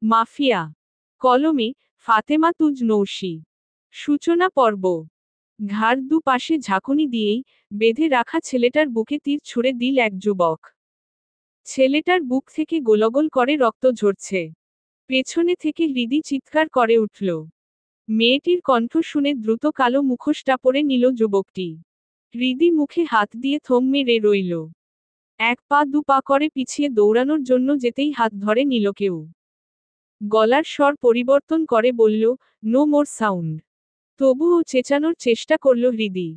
Mafia. কলমে ফাতেমা তুজ নৌশি। সূচনা পর্ব। ঘাড় দুপাশে ঝাঁকুনি দিয়েই বেঁধে রাখা ছেলেটার বুকে তীর ছুঁড়ে দিল এক যুবক। ছেলেটার বুক থেকে গোলগোল করে রক্ত ঝরছে। পেছনে থেকে হৃদি চিৎকার করে উঠল। মেয়েটির কণ্ঠ শুনে দ্রুত কালো মুখোশটা পরে নিল যুবকটি। হৃদি মুখে হাত দিয়ে থম মেরে রইল। এক পা দু পা করে পিছিয়ে দৌড়ানোর জন্য যেতেই হাত ধরে নিল কেউ। গলার স্বর পরিবর্তন করে বলল, নো মোর সাউন্ড। তবুও চেঁচানোর চেষ্টা করল হৃদি।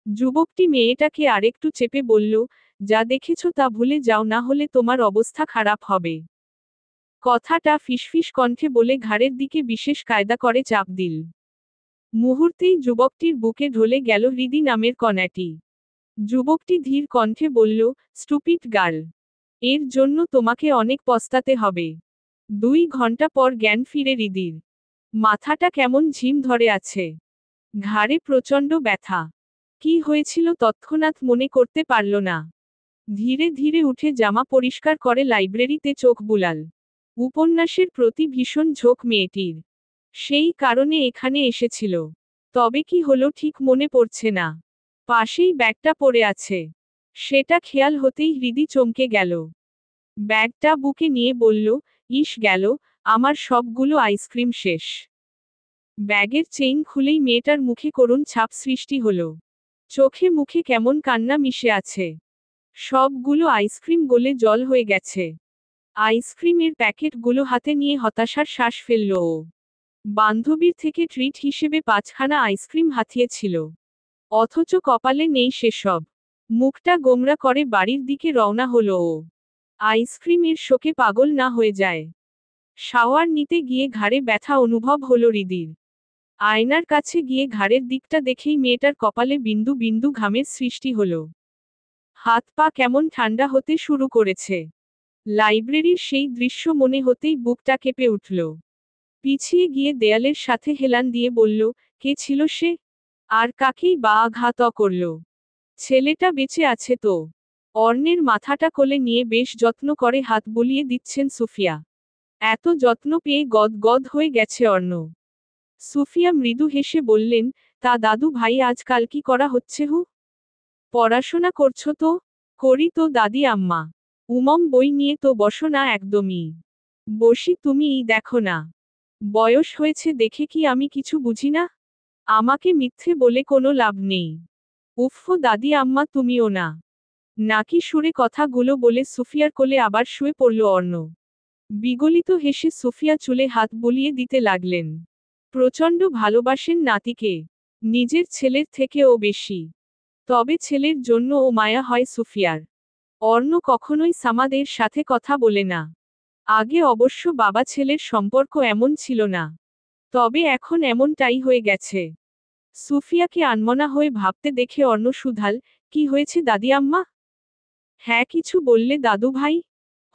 যুবকটি মেয়েটাকে আরেকটু চেপে বলল, যা দেখেছ তা ভুলে যাও, না হলে তোমার অবস্থা খারাপ হবে। কথাটা ফিসফিস কণ্ঠে বলে ঘাড়ের দিকে বিশেষ কায়দা করে চাপ দিল। মুহূর্তেই যুবকটির বুকে ঢলে গেল হৃদি নামের কণাটি। যুবকটি ধীর কণ্ঠে বলল, স্টুপিড গার্ল। এর জন্য তোমাকে অনেক পস্তাতে হবে। 2 ঘন্টা পর জ্ঞান ফিরে হৃদির। মাথাটা কেমন ঝিম ধরে আছে। ঘাড়ে প্রচণ্ড ব্যথা। কি হয়েছিল তৎক্ষণাৎ মনে করতে পারল না। ধীরে ধীরে উঠে জামা পরিষ্কার করে লাইব্রেরিতে চোখ বুলাল। উপন্যাসের প্রতি ভীষণ ঝোঁক মেয়েটির। সেই কারণে এখানে এসেছিল। তবে কি হলো ঠিক মনে পড়ছে না। পাশেই ব্যাগটা পড়ে আছে। সেটা খেয়াল হতেই হৃদি চমকে গেল। ব্যাগটা বুকে নিয়ে বলল, ইস গেল, আমার সবগুলো আইসক্রিম শেষ। ব্যাগের চেইন খুলেই মেয়েটার মুখে করুণ ছাপ সৃষ্টি হলো। চোখে মুখে কেমন কান্না মিশে আছে। সবগুলো আইসক্রিম গলে জল হয়ে গেছে। আইসক্রিমের প্যাকেটগুলো হাতে নিয়ে হতাশার শ্বাস ফেলল ও। বান্ধবীর থেকে ট্রিট হিসেবে 5খানা আইসক্রিম হাতিয়েছিল। অথচ কপালে নেই সেসব। মুখটা গোমরা করে বাড়ির দিকে রওনা হলো ও। আইসক্রিমের শোকে পাগল না হয়ে যায়। শাওয়ার নিতে গিয়ে ঘাড়ে ব্যথা অনুভব হলো হৃদির। আয়নার কাছে গিয়ে ঘাড়ের দিকটা দেখেই মেয়েটার কপালে বিন্দু বিন্দু ঘামের সৃষ্টি হলো। হাত পা কেমন ঠান্ডা হতে শুরু করেছে। লাইব্রেরির সেই দৃশ্য মনে হতেই বুকটা কেঁপে উঠল। পিছিয়ে গিয়ে দেয়ালের সাথে হেলান দিয়ে বলল, কে ছিল সে? আর কাকেই বা আঘাত করল? ছেলেটা বেঁচে আছে তো? অর্ণের মাথাটা কোলে নিয়ে বেশ যত্ন করে হাত বুলিয়ে দিচ্ছেন সুফিয়া। এত যত্ন পেয়ে গদ গদ হয়ে গেছে অর্ণ। সুফিয়া মৃদু হেসে বললেন, তা দাদু ভাই আজকাল কি করা হচ্ছে হু? পড়াশোনা করছো তো? করি তো দাদি আম্মা। উমম বই নিয়ে তো বসো না একদমই। বসি, তুমিই দেখো না। বয়স হয়েছে দেখে কি আমি কিছু বুঝি না? আমাকে মিথ্যে বলে কোনো লাভ নেই। উফ দাদি আম্মা, তুমিও না। নাকি সুরে কথাগুলো বলে সুফিয়ার কোলে আবার শুয়ে পড়ল অর্ণ। বিগলিত হেসে সুফিয়া চুলে হাত বুলিয়ে দিতে লাগলেন। প্রচণ্ড ভালোবাসেন নাতিকে। নিজের ছেলের থেকেও বেশি। তবে ছেলের জন্য ও মায়া হয় সুফিয়ার। অর্ণ কখনোই সামাদের সাথে কথা বলে না। আগে অবশ্য বাবা ছেলের সম্পর্ক এমন ছিল না। তবে এখন এমনটাই হয়ে গেছে। সুফিয়াকে আনমনা হয়ে ভাবতে দেখে অর্ণ শুধাল, কি হয়েছে দাদি আম্মা? হ্যাঁ, কিছু বললে দাদু ভাই?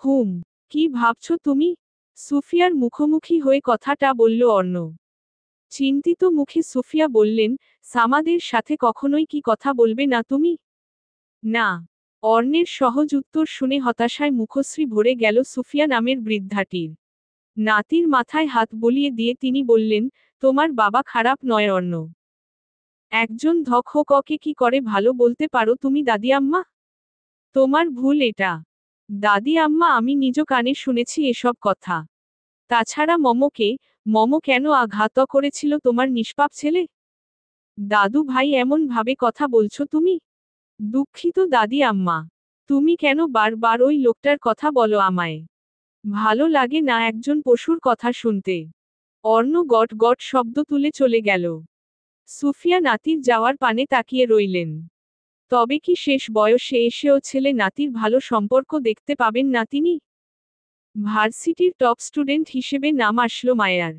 হুম। কি ভাবছো তুমি? সুফিয়ার মুখোমুখি হয়ে কথাটা বলল অর্ণ। চিন্তিত মুখে সুফিয়া বললেন, সামাদের সাথে কখনোই কি কথা বলবে না তুমি? না। অর্ণের সহজ উত্তর শুনে হতাশায় মুখশ্রী ভরে গেল সুফিয়া নামের বৃদ্ধাটির। নাতির মাথায় হাত বুলিয়ে দিয়ে তিনি বললেন, তোমার বাবা খারাপ নয় অর্ণ। একজন ধক-হককে কি করে ভালো বলতে পারো তুমি দাদি আম্মা? তোমার ভুল এটা। দাদি আম্মা, আমি নিজ কানে শুনেছি এসব কথা। তাছাড়া মম কেন আঘাত করেছিল তোমার নিষ্পাপ ছেলে? দাদু ভাই, এমন ভাবে কথা বলছো তুমি? দুঃখিত দাদি আম্মা। তুমি কেন বারবার ওই লোকটার কথা বলো আমায়? ভালো লাগে না একজন পশুর কথা শুনতে। অর্ণ গট গট শব্দ তুলে চলে গেল। সুফিয়া নাতির যাওয়ার পানে তাকিয়ে রইলেন। তবে কি শেষ বয়সে এসেও ছেলে নাতির ভালো সম্পর্ক দেখতে পাবেন না তিনি? ভার্সিটির টপ স্টুডেন্ট হিসেবে নাম আসলো মায়ার।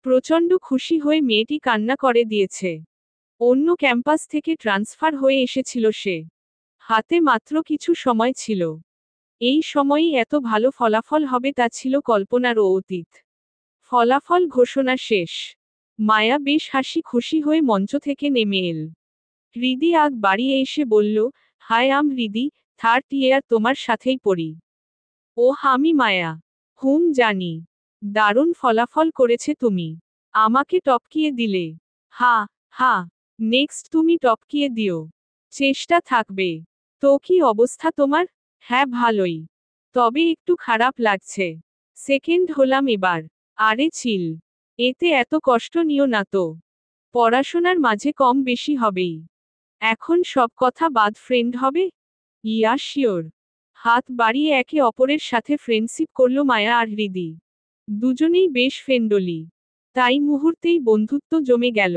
প্রচণ্ড খুশি হয়ে মেয়েটি কান্না করে দিয়েছে। অন্য ক্যাম্পাস থেকে ট্রান্সফার হয়ে এসেছিল সে। হাতে মাত্র কিছু সময় ছিল। এই সময়ই এত ভালো ফলাফল হবে তা ছিল কল্পনারও অতীত। ফলাফল ঘোষণা শেষ। মায়া বেশ হাসি খুশি হয়ে মঞ্চ থেকে নেমে এল। হৃদি আগ বাড়িয়ে এসে বলল, হাই আম হৃদি, 3rd ইয়ার তোমার সাথেই পড়ি। ও আমি মায়া। হুম জানি। দারুণ ফলাফল করেছে তুমি। আমাকে টপকিয়ে দিলে। হা হা। নেক্সট তুমি টপকিয়ে দিও। চেষ্টা থাকবে। তো কি অবস্থা তোমার? হ্যাঁ ভালোই। তবে একটু খারাপ লাগছে। সেকেন্ড হলাম এবার। আরে চিল। এতে এত কষ্ট নিও না তো। পড়াশোনার মাঝে কম বেশি হবেই। এখন সব কথা বাদ ফ্রেন্ড হবে? Yeah sure. হাত বাড়িয়ে একে অপরের সাথে ফ্রেন্ডশিপ করল মায়া আর হৃদি। দুজনেই বেশ ফ্রেন্ডলি। তাই মুহূর্তেই বন্ধুত্ব জমে গেল।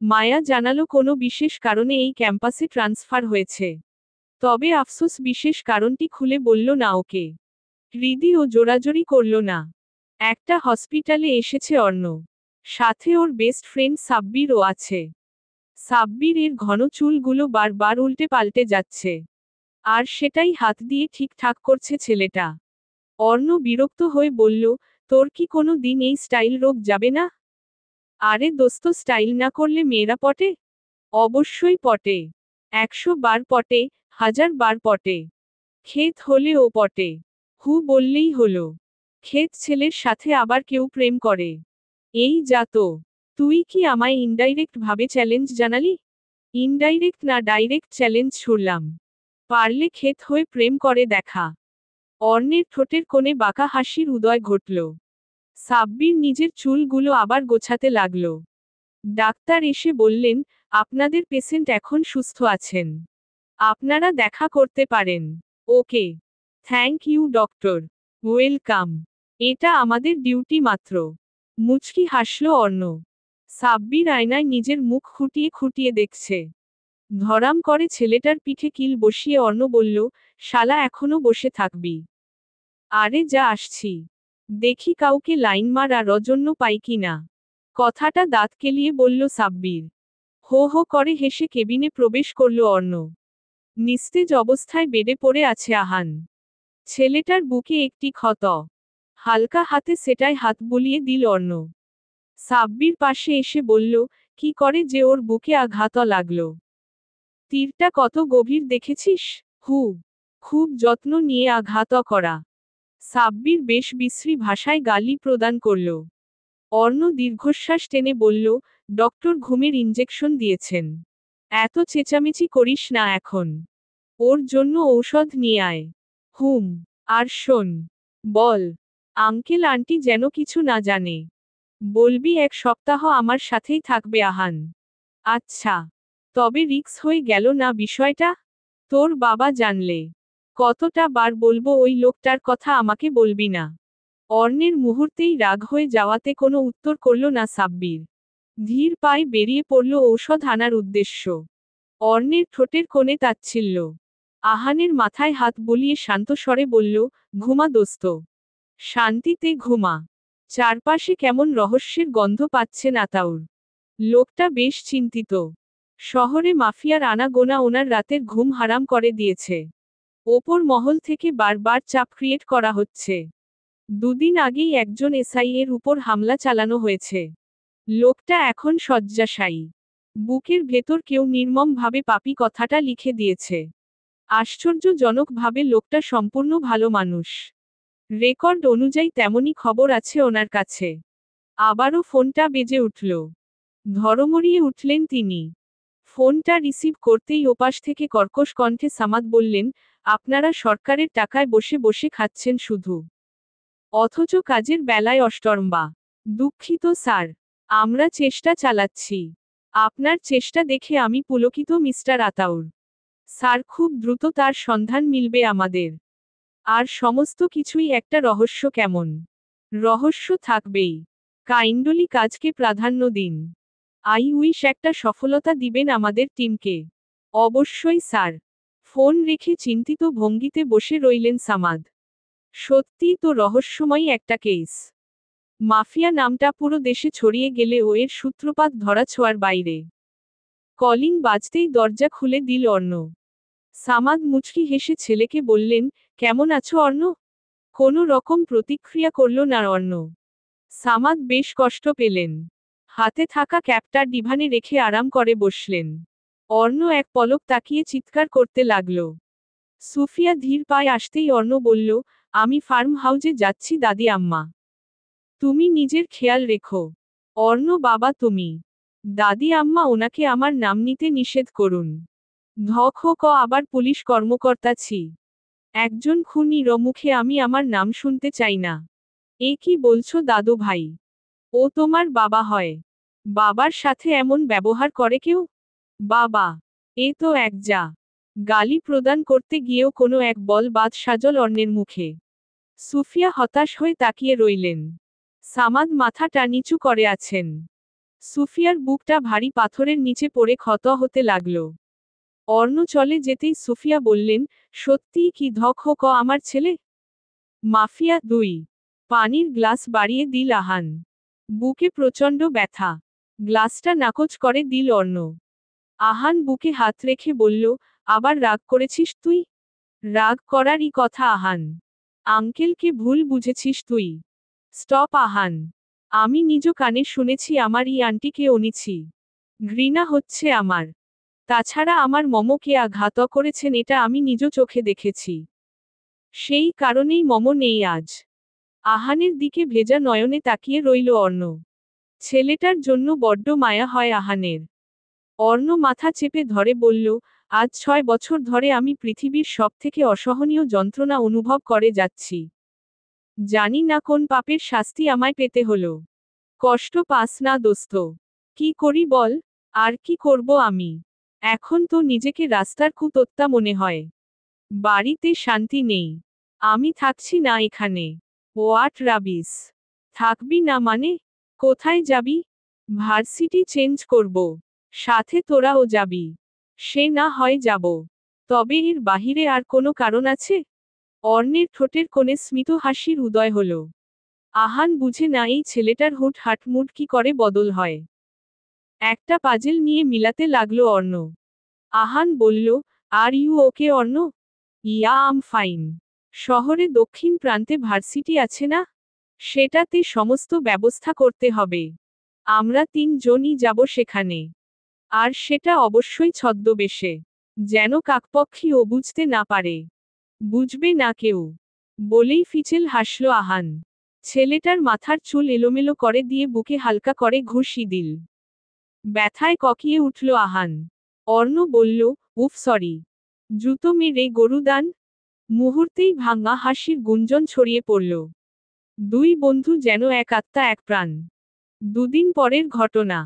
মায়া জানালো কোনো বিশেষ কারণে এই ক্যাম্পাসে ট্রান্সফার হয়েছে। তবে আফসোস বিশেষ কারণটি খুলে বলল না ওকে। হৃদিও জোরাজোরি করল না। একটা হসপিটালে এসেছে অর্ণ। সাথে ওর বেস্ট ফ্রেন্ড সাব্বিরও আছে। সাব্বির এর ঘন চুলগুলো বারবার উল্টে পাল্টে যাচ্ছে। আর সেটাই হাত দিয়ে ঠিকঠাক করছে ছেলেটা। অর্ণ বিরক্ত হয়ে বলল, তোর কি কোনো দিন এই স্টাইল রোগ যাবে না? আরে দোস্ত স্টাইল না করলে মেয়েরা পটে? অবশ্যই পটে। 100 বার পটে, 1000 বার পটে। ক্ষেত হলে ও পটে। হু বললেই হলো। ক্ষেত ছেলের সাথে আবার কেউ প্রেম করে? এই যা তো। তুই কি আমায় ইনডাইরেক্ট ভাবে চ্যালেঞ্জ জানালি? ইনডাইরেক্ট না ডাইরেক্ট চ্যালেঞ্জ ছুড়লাম। পারলে ক্ষেত হয়ে প্রেম করে দেখা। অর্ণের ঠোঁটের কোণে বাঁকা হাসির উদয় ঘটল। সাব্বির নিজের চুলগুলো আবার গোছাতে লাগল। ডাক্তার এসে বললেন, আপনাদের পেশেন্ট এখন সুস্থ আছেন। আপনারা দেখা করতে পারেন। Okay. Thank you doctor. Welcome. এটা আমাদের ডিউটি মাত্র। মুচকি হাসল অর্ণ। সাব্বির আয়নায় নিজের মুখ খুঁটিয়ে খুঁটিয়ে দেখছে। ধরাম করে ছেলেটার পিঠে কিল বসিয়ে অর্ণ বলল, শালা এখনো বসে থাকবি? আরে যা আসছি। দেখি কাউকে লাইন মার আর অজন্য পাই কি না। কথাটা দাঁত কেলিয়ে বলল সাব্বির। হো হো করে হেসে কেবিনে প্রবেশ করল অর্ণ। নিস্তেজ অবস্থায় বেডে পড়ে আছে আহান। ছেলেটার বুকে একটি ক্ষত। হালকা হাতে সেটায় হাত বুলিয়ে দিল অর্ণ। সাব্বির পাশে এসে বলল, কি করে যে ওর বুকে আঘাত লাগলো? তীরটা কত গভীর দেখেছিস? হু। খুব যত্ন নিয়ে আঘাত করা। সাব্বির বেশ বিশ্রী ভাষায় গালি প্রদান করল। অর্ণ দীর্ঘশ্বাস টেনে বলল, ডক্টর ঘুমের ইঞ্জেকশন দিয়েছেন। এত চেঁচামেচি করিস না এখন। ওর জন্য ঔষধ নিয়ে আয়। হুম। আর শোন। বল। আঙ্কেল আন্টি যেন কিছু না জানে। বলবি 1 সপ্তাহ আমার সাথেই থাকবে আহান। আচ্ছা। তবে রিক্স হয়ে গেল না বিষয়টা? তোর বাবা জানলে? কতটা বার বলবো ওই লোকটার কথা আমাকে বলবি না? অর্ণের মুহূর্তেই রাগ হয়ে যাওয়াতে কোনো উত্তর করল না সাব্বির। ধীর পায়ে বেরিয়ে পড়ল ঔষধ আনার উদ্দেশ্য। অর্ণের ঠোঁটের কোণে তাচ্ছিল্য। আহানের মাথায় হাত বুলিয়ে শান্ত স্বরে বলল, ঘুমা দোস্ত। শান্তিতে ঘুমা। চারপাশে কেমন রহস্যের গন্ধ পাচ্ছেন আতাউর। লোকটা বেশ চিন্তিত। শহরে মাফিয়ার আনাগোনা ওনার রাতের ঘুম হারাম করে দিয়েছে। ওপর মহল থেকে বারবার চাপ ক্রিয়েট করা হচ্ছে। দুদিন আগেই একজন এসআই এর উপর হামলা চালানো হয়েছে। লোকটা এখন শয্যাশায়ী। বুকের ভেতর কেউ নির্মমভাবে পাপী কথাটা লিখে দিয়েছে। আশ্চর্যজনকভাবে লোকটা সম্পূর্ণ ভালো মানুষ। রেকর্ড অনুযায়ী তেমনই খবর আছে ওনার কাছে। আবারও ফোনটা বেজে উঠল। ধড়মড়িয়ে উঠলেন তিনি। ফোনটা রিসিভ করতেই ওপাশ থেকে কর্কশ কণ্ঠে সামাদ বললেন, আপনারা সরকারের টাকায় বসে বসে খাচ্ছেন শুধু। অথচ কাজের বেলায় অষ্টরম্বা। দুঃখিত স্যার। আমরা চেষ্টা চালাচ্ছি। আপনার চেষ্টা দেখে আমি পুলকিত মিস্টার আতাউর। স্যার খুব দ্রুত তার সন্ধান মিলবে আমাদের। আর সমস্ত কিছুই একটা রহস্য কেমন? রহস্য থাকবেই। কাইন্ডলি কাজকে প্রাধান্য দিন। আই উইশ একটা সফলতা দিবেন আমাদের টিমকে। অবশ্যই স্যার। ফোন রেখে চিন্তিত ভঙ্গিতে বসে রইলেন সামাদ। সত্যিই তো রহস্যময়ী একটা কেস। মাফিয়া নামটা পুরো দেশে ছড়িয়ে গেলেও এর সূত্রপাত ধরাছোঁয়ার বাইরে। কলিং বাজতেই দরজা খুলে দিল অর্ণ। সামাদ মুচকি হেসে ছেলেকে বললেন, কেমন আছো অর্ণ? কোনো রকম প্রতিক্রিয়া করল না অর্ণ। সামাদ বেশ কষ্ট পেলেন। হাতে থাকা ক্যাপটা ডিভানে রেখে আরাম করে বসলেন। অর্ণ এক পলক তাকিয়ে চিৎকার করতে লাগল। সুফিয়া ধীর পায়ে আসতেই অর্ণ বলল, আমি ফার্ম হাউজে যাচ্ছি দাদি আম্মা। তুমি নিজের খেয়াল রেখো। অর্ণ বাবা তুমি। দাদি আম্মা ওনাকে আমার নাম নিতে নিষেধ করুন। আবার পুলিশ কর্মকর্তা ছি। একজন খুনির মুখে আমি আমার নাম শুনতে চাই না। এ কি বলছো দাদু ভাই? ও তোমার বাবা হয়। বাবার সাথে এমন ব্যবহার করে কেউ? বাবা, এ তো এক যা। গালি প্রদান করতে গিয়েও কোনো এক বলবাদ সাজল অন্যের মুখে। সুফিয়া হতাশ হয়ে তাকিয়ে রইলেন। সামাদ মাথাটা নিচু করে আছেন। সুফিয়ার বুকটা ভারী পাথরের নিচে পড়ে ক্ষত হতে লাগল। অর্ণ চলে যেতেই সুফিয়া বললেন, সত্যিই কি আমার ছেলে? মাফিয়া 2। পানির গ্লাস বাড়িয়ে দিল আহান। বুকে প্রচণ্ড ব্যথা। গ্লাসটা নাকচ করে দিল অর্ণ। আহান বুকে হাত রেখে বলল, আবার রাগ করেছিস তুই? রাগ করারই কথা আহান। আঙ্কেলকে ভুল বুঝেছিস তুই। স্টপ আহান। আমি নিজ কানে শুনেছি আমার এই আন্টিকে অনিছি। ঘৃণা হচ্ছে আমার। তাছাড়া আমার মমকে আঘাত করেছেন এটা আমি নিজ চোখে দেখেছি। সেই কারণেই মম নেই আজ। আহানের দিকে ভেজা নয়নে তাকিয়ে রইল অর্ণ। ছেলেটার জন্য বড্ড মায়া হয় আহানের। অর্ণ মাথা চেপে ধরে বলল, আজ 6 বছর ধরে আমি পৃথিবীর সবথেকে অসহনীয় যন্ত্রণা অনুভব করে যাচ্ছি। জানি না কোন পাপের শাস্তি আমায় পেতে হলো। কষ্ট পাস না দোস্ত। কি করি বল? আর কি করব আমি? এখন তো নিজেকে রাস্তার কুতোত্তা মনে হয়। বাড়িতে শান্তি নেই। আমি থাকছি না এখানে। হোয়াট রাবিস। থাকবি না মানে? কোথায় যাবি? ভার্সিটি চেঞ্জ করব। সাথে তোরাও যাবি। সে না হয় যাব। তবে এর বাহিরে আর কোনো কারণ আছে? অর্ণের ঠোঁটের কোণে স্মিত হাসির উদয় হল। আহান বুঝে না এই ছেলেটার হুটহাট মুড কি করে বদল হয়। একটা পাজেল নিয়ে মিলাতে লাগলো অর্ণ। আহান বলল, are you okay Arna? Yeah I'm fine. শহরে দক্ষিণ প্রান্তে ভার্সিটি আছে না? সেটাতে সমস্ত ব্যবস্থা করতে হবে। আমরা 3 জনই যাব সেখানে। আর সেটা অবশ্যই ছদ্মবেশে। যেন কাকপক্ষীও বুঝতে না পারে। বুঝবে না কেউ। বলেই ফিচেল হাসল আহান। ছেলেটার মাথার চুল এলোমেলো করে দিয়ে বুকে হালকা করে ঘুষি দিল। ব্যথায় ককিয়ে উঠল আহান। অর্ণ বলল, উফ সরি। জুতো মেরে গরুদান? মুহূর্তেই ভাঙা হাসির গুঞ্জন ছড়িয়ে পড়ল। 2 বন্ধু যেন এক আত্মা এক প্রাণ। 2 দিন পরের ঘটনা।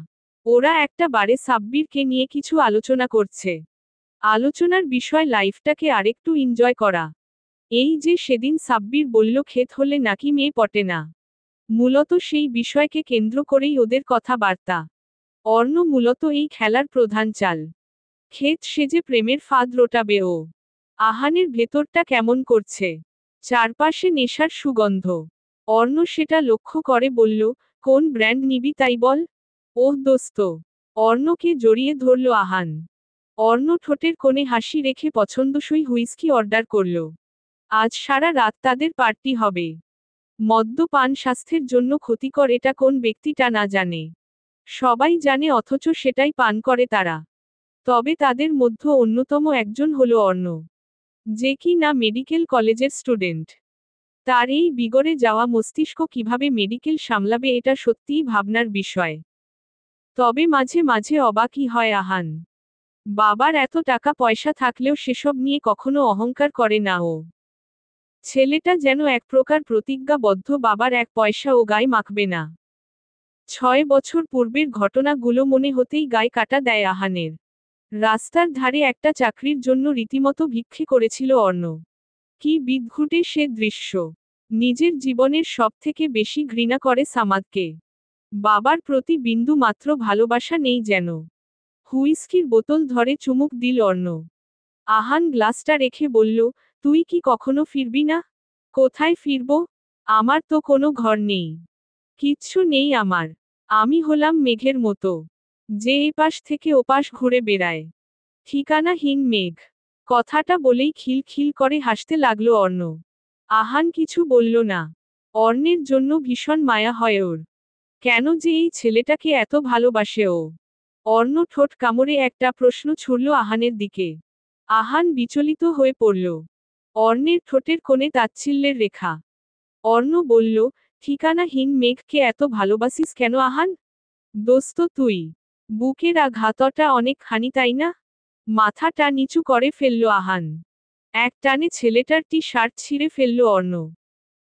ওরা একটা বারে সাব্বিরকে নিয়ে কিছু আলোচনা করছে। আলোচনার বিষয় লাইফটাকে আরেকটু এনজয় করা। এই যে সেদিন সাব্বির বলল ক্ষেত হলে নাকি মেয়ে পটে না। মূলত সেই বিষয়কে কেন্দ্র করেই ওদের কথাবার্তা। অর্ণ মূলত এই খেলার প্রধান চাল। ক্ষেত সেজে প্রেমের ফাঁদ রোটাবে ও। আহানের ভেতরটা কেমন করছে। চারপাশে নেশার সুগন্ধ। অর্ণ সেটা লক্ষ্য করে বলল, কোন ব্র্যান্ড নিবি তাই বল? ওহ দোস্ত। অর্ণকে জড়িয়ে ধরল আহান। অর্ণ ঠোঁটের কোণে হাসি রেখে পছন্দসই হুইস্কি অর্ডার করল। আজ সারা রাত তাদের পার্টি হবে। মদ্যপান স্বাস্থ্যের জন্য ক্ষতিকর এটা কোন ব্যক্তিটা না জানে। সবাই জানে অথচ সেটাই পান করে তারা। তবে তাদের মধ্যে অন্যতম একজন হলো অর্ণ। যে কি না মেডিকেল কলেজের স্টুডেন্ট। তার এই বিগড়ে যাওয়া মস্তিষ্ক কিভাবে মেডিকেল সামলাবে এটা সত্যিই ভাবনার বিষয়। তবে মাঝে মাঝে অবাকই হয় আহান। বাবার এত টাকা পয়সা থাকলেও সেসব নিয়ে কখনো অহংকার করে না ও। ছেলেটা যেন এক প্রকার প্রতিজ্ঞাবদ্ধ বাবার এক পয়সাও গায়ে মাখবে না। 6 বছর পূর্বের ঘটনাগুলো মনে হতেই গায়ে কাটা দেয় আহানের। রাস্তার ধারে একটা চাকরির জন্য রীতিমতো ভিক্ষে করেছিল অর্ণ। কি বিদঘুটে সে দৃশ্য। নিজের জীবনের সবথেকে বেশি ঘৃণা করে সামাদকে। বাবার প্রতি বিন্দু মাত্র ভালোবাসা নেই যেন। হুইস্কির বোতল ধরে চুমুক দিল অর্ণ। আহান গ্লাসটা রেখে বলল, তুই কি কখনো ফিরবি না? কোথায় ফিরব? আমার তো কোনো ঘর নেই। কিচ্ছু নেই আমার। আমি হলাম মেঘের মতো, যে এপাশ থেকে ওপাশ ঘুরে বেড়ায়। ঠিকানাহীন মেঘ। কথাটা বলেই খিলখিল করে হাসতে লাগলো অর্ণ। আহান কিছু বলল না। অর্ণের জন্য ভীষণ মায়া হয় ওর। কেন যে এই ছেলেটাকে এত ভালোবাসে ও। অর্ণ ঠোঁট কামড়ে একটা প্রশ্ন ছুড়ল আহানের দিকে। আহান বিচলিত হয়ে পড়ল। অর্ণের ঠোঁটের কোণে তাচ্ছিল্যের রেখা। অর্ণ বলল, ঠিকানাহীন মেঘকে এত ভালোবাসিস কেন আহান? দোস্ত তুই। বুকের আঘাতটা অনেকখানি তাই না? মাথাটা নিচু করে ফেলল আহান। এক টানে ছেলেটার টি শার্ট ছিঁড়ে ফেলল অর্ণ।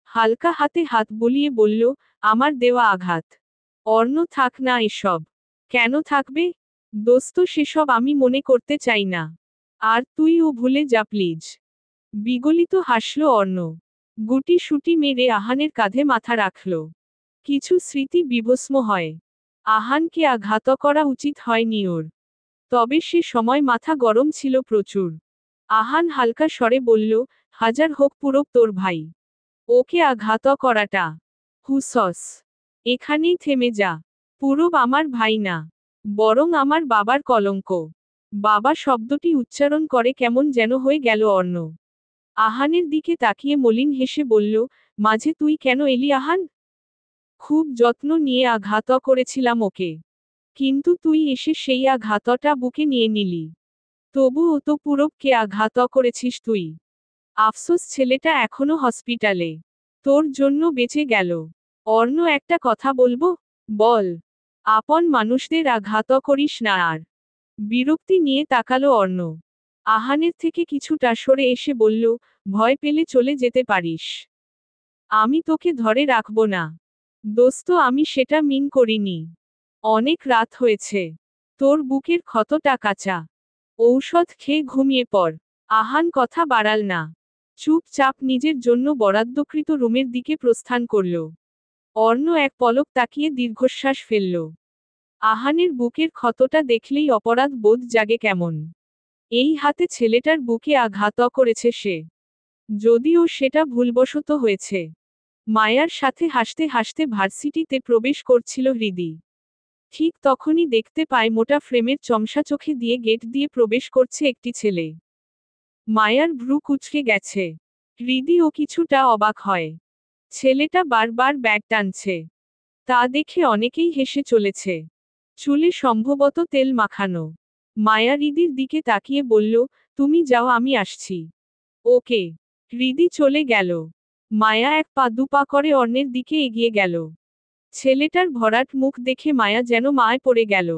হালকা হাতে হাত বুলিয়ে বলল, আমার দেওয়া আঘাত। অর্ণ, থাক না এসব। কেন থাকবে? দোস্ত, সেসব আমি মনে করতে চাই না। আর তুইও ভুলে যা প্লিজ। বিগলিত হাসল অর্ণ। গুটি সুটি মেরে আহানের কাঁধে মাথা রাখল। কিছু স্মৃতি বিভস্ম হয়। আহানকে আঘাত করা উচিত হয়নি ওর। তবে সে সময় মাথা গরম ছিল প্রচুর। আহান হালকা স্বরে বলল, হাজার হোক পুরব তোর ভাই। ওকে আঘাত করাটা হুসস। এখানেই থেমে যা। পুরব আমার ভাই না, বরং আমার বাবার কলঙ্ক। বাবা শব্দটি উচ্চারণ করে কেমন যেন হয়ে গেল অর্ণ। আহানের দিকে তাকিয়ে মলিন হেসে বলল, মাঝে তুই কেন এলি আহান? খুব যত্ন নিয়ে আঘাত করেছিলাম ওকে। কিন্তু তুই এসে সেই আঘাতটা বুকে নিয়ে নিলি। তবুও তো পুরবকে আঘাত করেছিস তুই। আফসোস, ছেলেটা এখনো হসপিটালে। তোর জন্য বেঁচে গেল। অর্ণ, একটা কথা বলবো? বল। আপন মানুষদের আঘাত করিস না আর। বিরক্তি নিয়ে তাকালো অর্ণ। আহানের থেকে কিছুটা সরে এসে বলল, ভয় পেলে চলে যেতে পারিস। আমি তোকে ধরে রাখবো না। দোস্ত, আমি সেটা মিন করিনি। অনেক রাত হয়েছে। তোর বুকের ক্ষতটা কাঁচা। ঔষধ খেয়ে ঘুমিয়ে পড়। আহান কথা বাড়াল না। চুপচাপ নিজের জন্য বরাদ্দকৃত রুমের দিকে প্রস্থান করল। অর্ণ এক পলক তাকিয়ে দীর্ঘশ্বাস ফেলল। আহানের বুকের ক্ষতটা দেখলেই অপরাধ বোধ জাগে কেমন। এই হাতে ছেলেটার বুকে আঘাত করেছে সে। যদিও সেটা ভুলবশত হয়েছে। মায়ার সাথে হাসতে হাসতে ভার্সিটিতে প্রবেশ করছিল হৃদি। ঠিক তখনই দেখতে পায় মোটা ফ্রেমের চমসা চোখে দিয়ে গেট দিয়ে প্রবেশ করছে একটি ছেলে। মায়ার ভ্রু কুঁচকে গেছে। হৃদিও কিছুটা অবাক হয়। ছেলেটা বারবার ব্যাগ টানছে। তা দেখে অনেকেই হেসে চলেছে। চুলে সম্ভবত তেল মাখানো। মায়া হৃদির দিকে তাকিয়ে বলল, তুমি যাও, আমি আসছি। ওকে। হৃদি চলে গেল। মায়া এক পা দুপা করে অর্ণের দিকে এগিয়ে গেল। ছেলেটার ভরাট মুখ দেখে মায়া যেন মায় পড়ে গেল।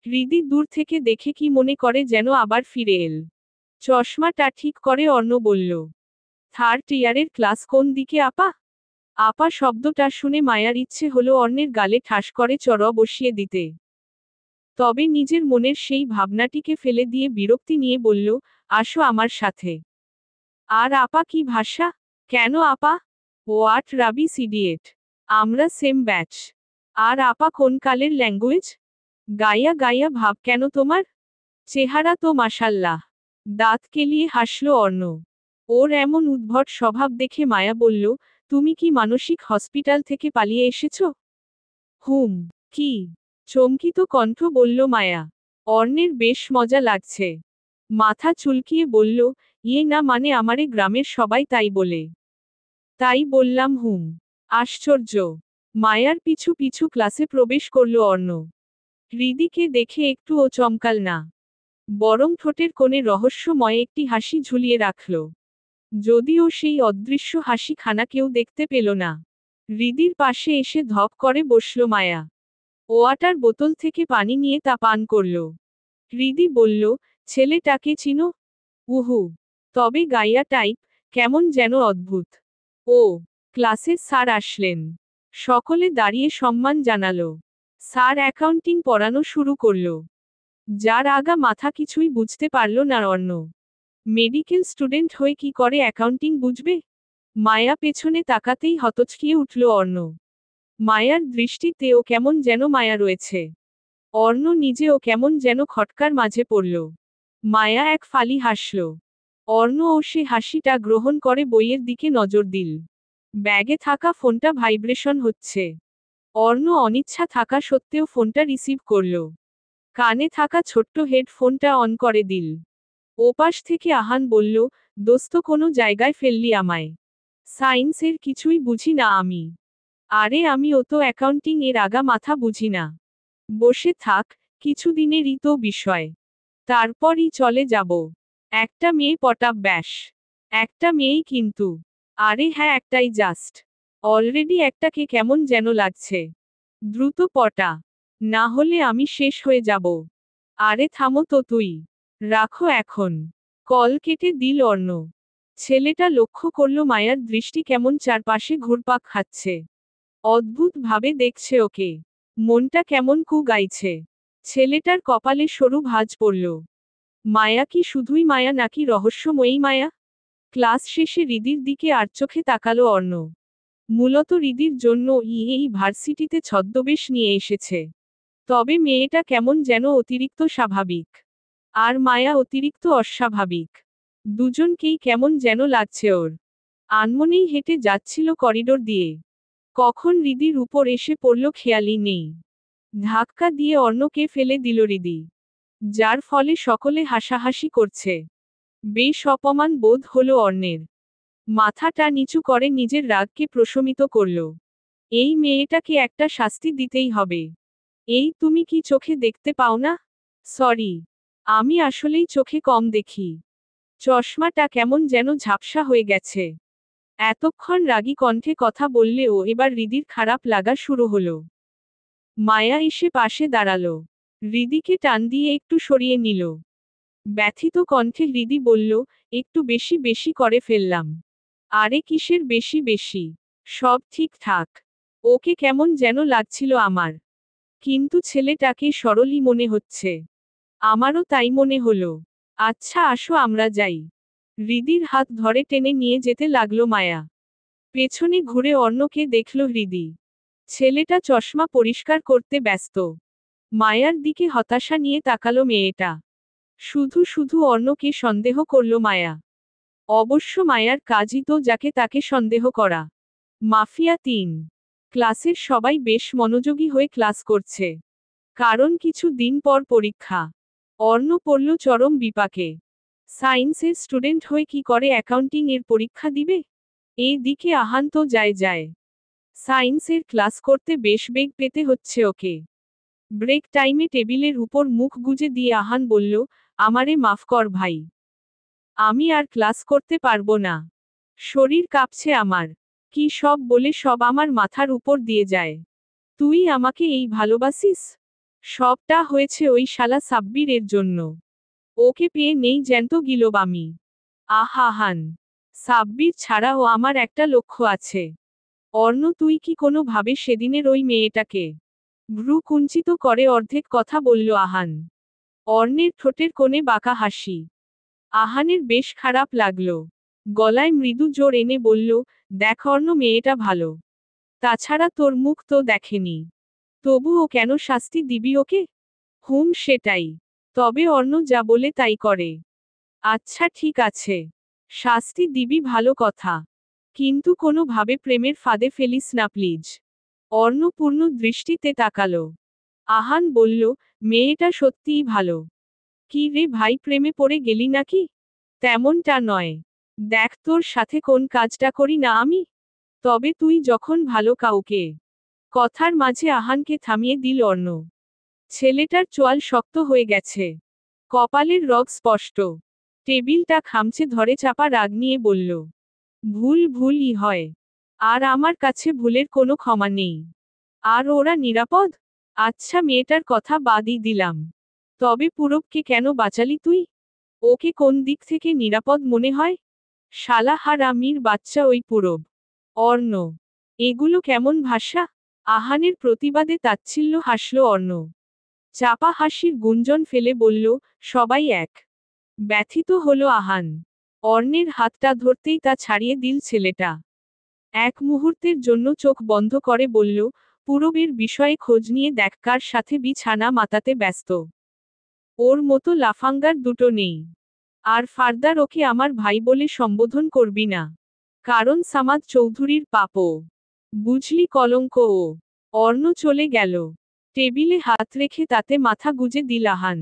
হৃদি দূর থেকে দেখে কি মনে করে যেন আবার ফিরে এল। চশমাটা ঠিক করে অর্ণ বলল, থার্ড ইয়ারের ক্লাস কোন দিকে আপা? আপা শব্দটা শুনে মায়ার ইচ্ছে হলো অর্ণের গালে ঠাস করে চড় বসিয়ে দিতে। তবে নিজের মনের সেই ভাবনাটিকে ফেলে দিয়ে বিরক্তি নিয়ে বলল, আসো আমার সাথে। আর আপা কি ভাষা? কেন আপা? What রাবিস idiot. আমরা সেম ব্যাচ। আর আপা কোন কালের ল্যাঙ্গুয়েজ? গাইয়া গাইয়া ভাব কেন তোমার? চেহারা তো মাশাল্লাহ। দাঁত কেলিয়ে হাসল অর্ণ। ওর এমন উদ্ভট স্বভাব দেখে মায়া বলল, তুমি কি মানসিক হসপিটাল থেকে পালিয়ে এসেছো? হুম। কি? চমকিত কণ্ঠ বলল মায়া। অর্ণের বেশ মজা লাগছে। মাথা চুলকিয়ে বলল, ইয়ে না, মানে আমারে গ্রামের সবাই তাই বলে। তাই বললাম হুম। আশ্চর্য। মায়ার পিছু পিছু ক্লাসে প্রবেশ করল অর্ণ। হৃদিকে দেখে একটুও চমকাল না। বরং ঠোঁটের কোণে রহস্যময় একটি হাসি ঝুলিয়ে রাখল। যদিও সেই অদৃশ্য হাসি খানা কেউ দেখতে পেল না। হৃদির পাশে এসে ধপ করে বসল মায়া। ওয়াটার বোতল থেকে পানি নিয়ে তা পান করল। হৃদি বলল, ছেলেটাকে চিনো? উহু। তবে গাইয়া টাইপ, কেমন যেন অদ্ভুত। ও। ক্লাসে স্যার আসলেন। সকলে দাঁড়িয়ে সম্মান জানালো। স্যার অ্যাকাউন্টিং পড়ানো শুরু করল। যার আগা মাথা কিছুই বুঝতে পারল না অর্ণ। মেডিকেল স্টুডেন্ট হয়ে কি করে অ্যাকাউন্টিং বুঝবে? মায়া পেছনে তাকাতেই হতচকিয়ে উঠল অর্ণ। মায়ার দৃষ্টিতে ও কেমন যেন মায়া রয়েছে। অর্ণ নিজেও কেমন যেন খটকার মাঝে পড়ল। মায়া এক ফালি হাসল। অর্ণ ও সে হাসিটা গ্রহণ করে বইয়ের দিকে নজর দিল। ব্যাগে থাকা ফোনটা ভাইব্রেশন হচ্ছে। অর্ণ অনিচ্ছা থাকা সত্ত্বেও ফোনটা রিসিভ করল। কানে থাকা ছোট্ট হেডফোনটা অন করে দিল। ওপাশ থেকে আহান বলল, দোস্ত কোনো জায়গায় ফেললি আমায়। সায়েন্সের কিছুই বুঝি না আমি। আরে আমিও তো অ্যাকাউন্টিং এর আগা মাথা বুঝি না। বসে থাক, কিছুদিনেরই তো বিষয়। তারপরই চলে যাব। একটা মেয়ে পটাব ব্যাস। একটা মেয়েই কিন্তু। আরে হ্যাঁ, একটাই জাস্ট। অলরেডি একটাকে কেমন যেন লাগছে। দ্রুত পটা, না হলে আমি শেষ হয়ে যাব। আরে থামো তো তুই, রাখো এখন। কল কেটে দিল অর্ণ। ছেলেটা লক্ষ্য করল মায়ার দৃষ্টি কেমন চারপাশে ঘুরপাক খাচ্ছে। অদ্ভুত ভাবে দেখছে ওকে। মনটা কেমন কু গাইছে। ছেলেটার কপালে সরু ভাঁজ পড়ল। মায়া কি শুধুই মায়া নাকি রহস্যময়ী মায়া? ক্লাস শেষে হৃদির দিকে আর চোখে তাকালো অর্ণ। মূলত হৃদির জন্য এই ভার্সিটিতে ছদ্মবেশ নিয়ে এসেছে। তবে মেয়েটা কেমন যেন অতিরিক্ত স্বাভাবিক। আর মায়া অতিরিক্ত অস্বাভাবিক। দুজনকেই কেমন যেন লাগছে ওর। আনমনেই হেঁটে যাচ্ছিল করিডোর দিয়ে। কখন হৃদির উপর এসে পড়ল খেয়ালই নেই। ধাক্কা দিয়ে অর্ণকে ফেলে দিল হৃদি। যার ফলে সকলে হাসাহাসি করছে। বেশ অপমান বোধ হলো অর্ণের। মাথাটা নিচু করে নিজের রাগকে প্রশমিত করল। এই মেয়েটাকে একটা শাস্তি দিতেই হবে। এই তুমি কি চোখে দেখতে পাও না? সরি, আমি আসলেই চোখে কম দেখি। চশমাটা কেমন যেন ঝাপসা হয়ে গেছে। এতক্ষণ রাগী কণ্ঠে কথা বললেও এবার হৃদির খারাপ লাগা শুরু হলো। মায়া এসে পাশে দাঁড়ালো। হৃদিকে টান দিয়ে একটু সরিয়ে নিল। ব্যথিত কণ্ঠে হৃদি বলল, একটু বেশি বেশি করে ফেললাম। আরে কিসের বেশি বেশি? সব ঠিকঠাক। ওকে কেমন যেন লাগছিল আমার। কিন্তু ছেলেটাকে সরলই মনে হচ্ছে। আমারও তাই মনে হলো। আচ্ছা আসো আমরা যাই। হৃদির হাত ধরে টেনে নিয়ে যেতে লাগলো মায়া। পেছনে ঘুরে অর্ণকে দেখল হৃদি। ছেলেটা চশমা পরিষ্কার করতে ব্যস্ত। মায়ার দিকে হতাশা নিয়ে তাকালো মেয়েটা। শুধু শুধু অর্ণকে সন্দেহ করল মায়া। অবশ্য মায়ার কাজই তো যাকে তাকে সন্দেহ করা। মাফিয়া ৩। ক্লাসের সবাই বেশ মনোযোগী হয়ে ক্লাস করছে। কারণ কিছু দিন পর পরীক্ষা। অর্ণ পড়ল চরম বিপাকে। সায়েন্সের স্টুডেন্ট হয়ে কি করে অ্যাকাউন্টিং এর পরীক্ষা দিবে? এই দিকে আহান তো যায়। সায়েন্সের ক্লাস করতে বেশ বেগ পেতে হচ্ছে ওকে। ব্রেক টাইমে টেবিলের উপর মুখ গুজে দিয়ে আহান বলল, আমারে মাফ কর ভাই। আমি আর ক্লাস করতে পারবো না। শরীর কাঁপছে আমার। কি সব বলে সব আমার মাথার উপর দিয়ে যায়। তুই আমাকে এই ভালোবাসিস? সবটা হয়েছে ওই শালা সাব্বির এর জন্য। ওকে পেয়ে নেই জ্যান্ত গিলব আমি। আহাহান। সাব্বির ছাড়াও আমার একটা লক্ষ্য আছে। অর্ণ তুই কি কোনো ভাবে সেদিনের ওই মেয়েটাকে? ভ্রু কুঞ্চিত করে অর্ধেক কথা বলল আহান। অর্ণের ঠোঁটের কোণে বাঁকা হাসি। আহানের বেশ খারাপ লাগলো। গলায় মৃদু জোর এনে বলল, দেখ অর্ণ মেয়েটা ভালো। তাছাড়া তোর মুখ তো দেখেনি। তবুও কেন শাস্তি দিবি ওকে? সেটাই। তবে অর্ণ যা বলে তাই করে। আচ্ছা ঠিক আছে। শাস্তি দিবি ভালো কথা। কিন্তু কোনো ভাবে প্রেমের ফাঁদে ফেলিস না প্লিজ। অর্ণ পূর্ণ দৃষ্টিতে তাকালো। আহান বলল, মেয়েটা সত্যিই ভালো। কি রে ভাই প্রেমে পড়ে গেলি নাকি? তেমনটা নয়। দেখ তোর সাথে কোন কাজটা করি না আমি। তবে তুই যখন ভালো কাউকে। কথার মাঝে আহানকে থামিয়ে দিল অর্ণ। ছেলেটার চোয়াল শক্ত হয়ে গেছে। কপালের রগ স্পষ্ট। টেবিলটা খামচে ধরে চাপা রাগ নিয়ে বলল, ভুলই হয়। আর আমার কাছে ভুলের কোনো ক্ষমা নেই। আর ওরা নিরাপদ? আচ্ছা মেয়েটার কথা বাদই দিলাম। তবে পূরবকে কেন বাঁচালি তুই? ওকে কোন দিক থেকে নিরাপদ মনে হয়? শালা হারামির বাচ্চা ওই পূরব। অর্ণ। এগুলো কেমন ভাষা? আহানের প্রতিবাদে তাচ্ছিল্য হাসল অর্ণ। চাপা হাসির গুঞ্জন ফেলে বলল, সবাই এক। ব্যথিত হলো আহান। অর্ণের হাতটা ধরতেই তা ছাড়িয়ে দিল ছেলেটা। এক মুহূর্তের জন্য চোখ বন্ধ করে বলল, পূরবের বিষয়ে খোঁজ নিয়ে দেখ কার সাথে বিছানা মাতাতে ব্যস্ত। ওর মতো লাফাঙ্গার দুটো নেই। আর ফার্দার ওকে আমার ভাই বলে সম্বোধন করবি না। কারণ সামাদ চৌধুরীর পাপও। বুঝলি কলঙ্ক ও। অর্ণ চলে গেল। টেবিলে হাত রেখে তাতে মাথা গুজে দিল আহান।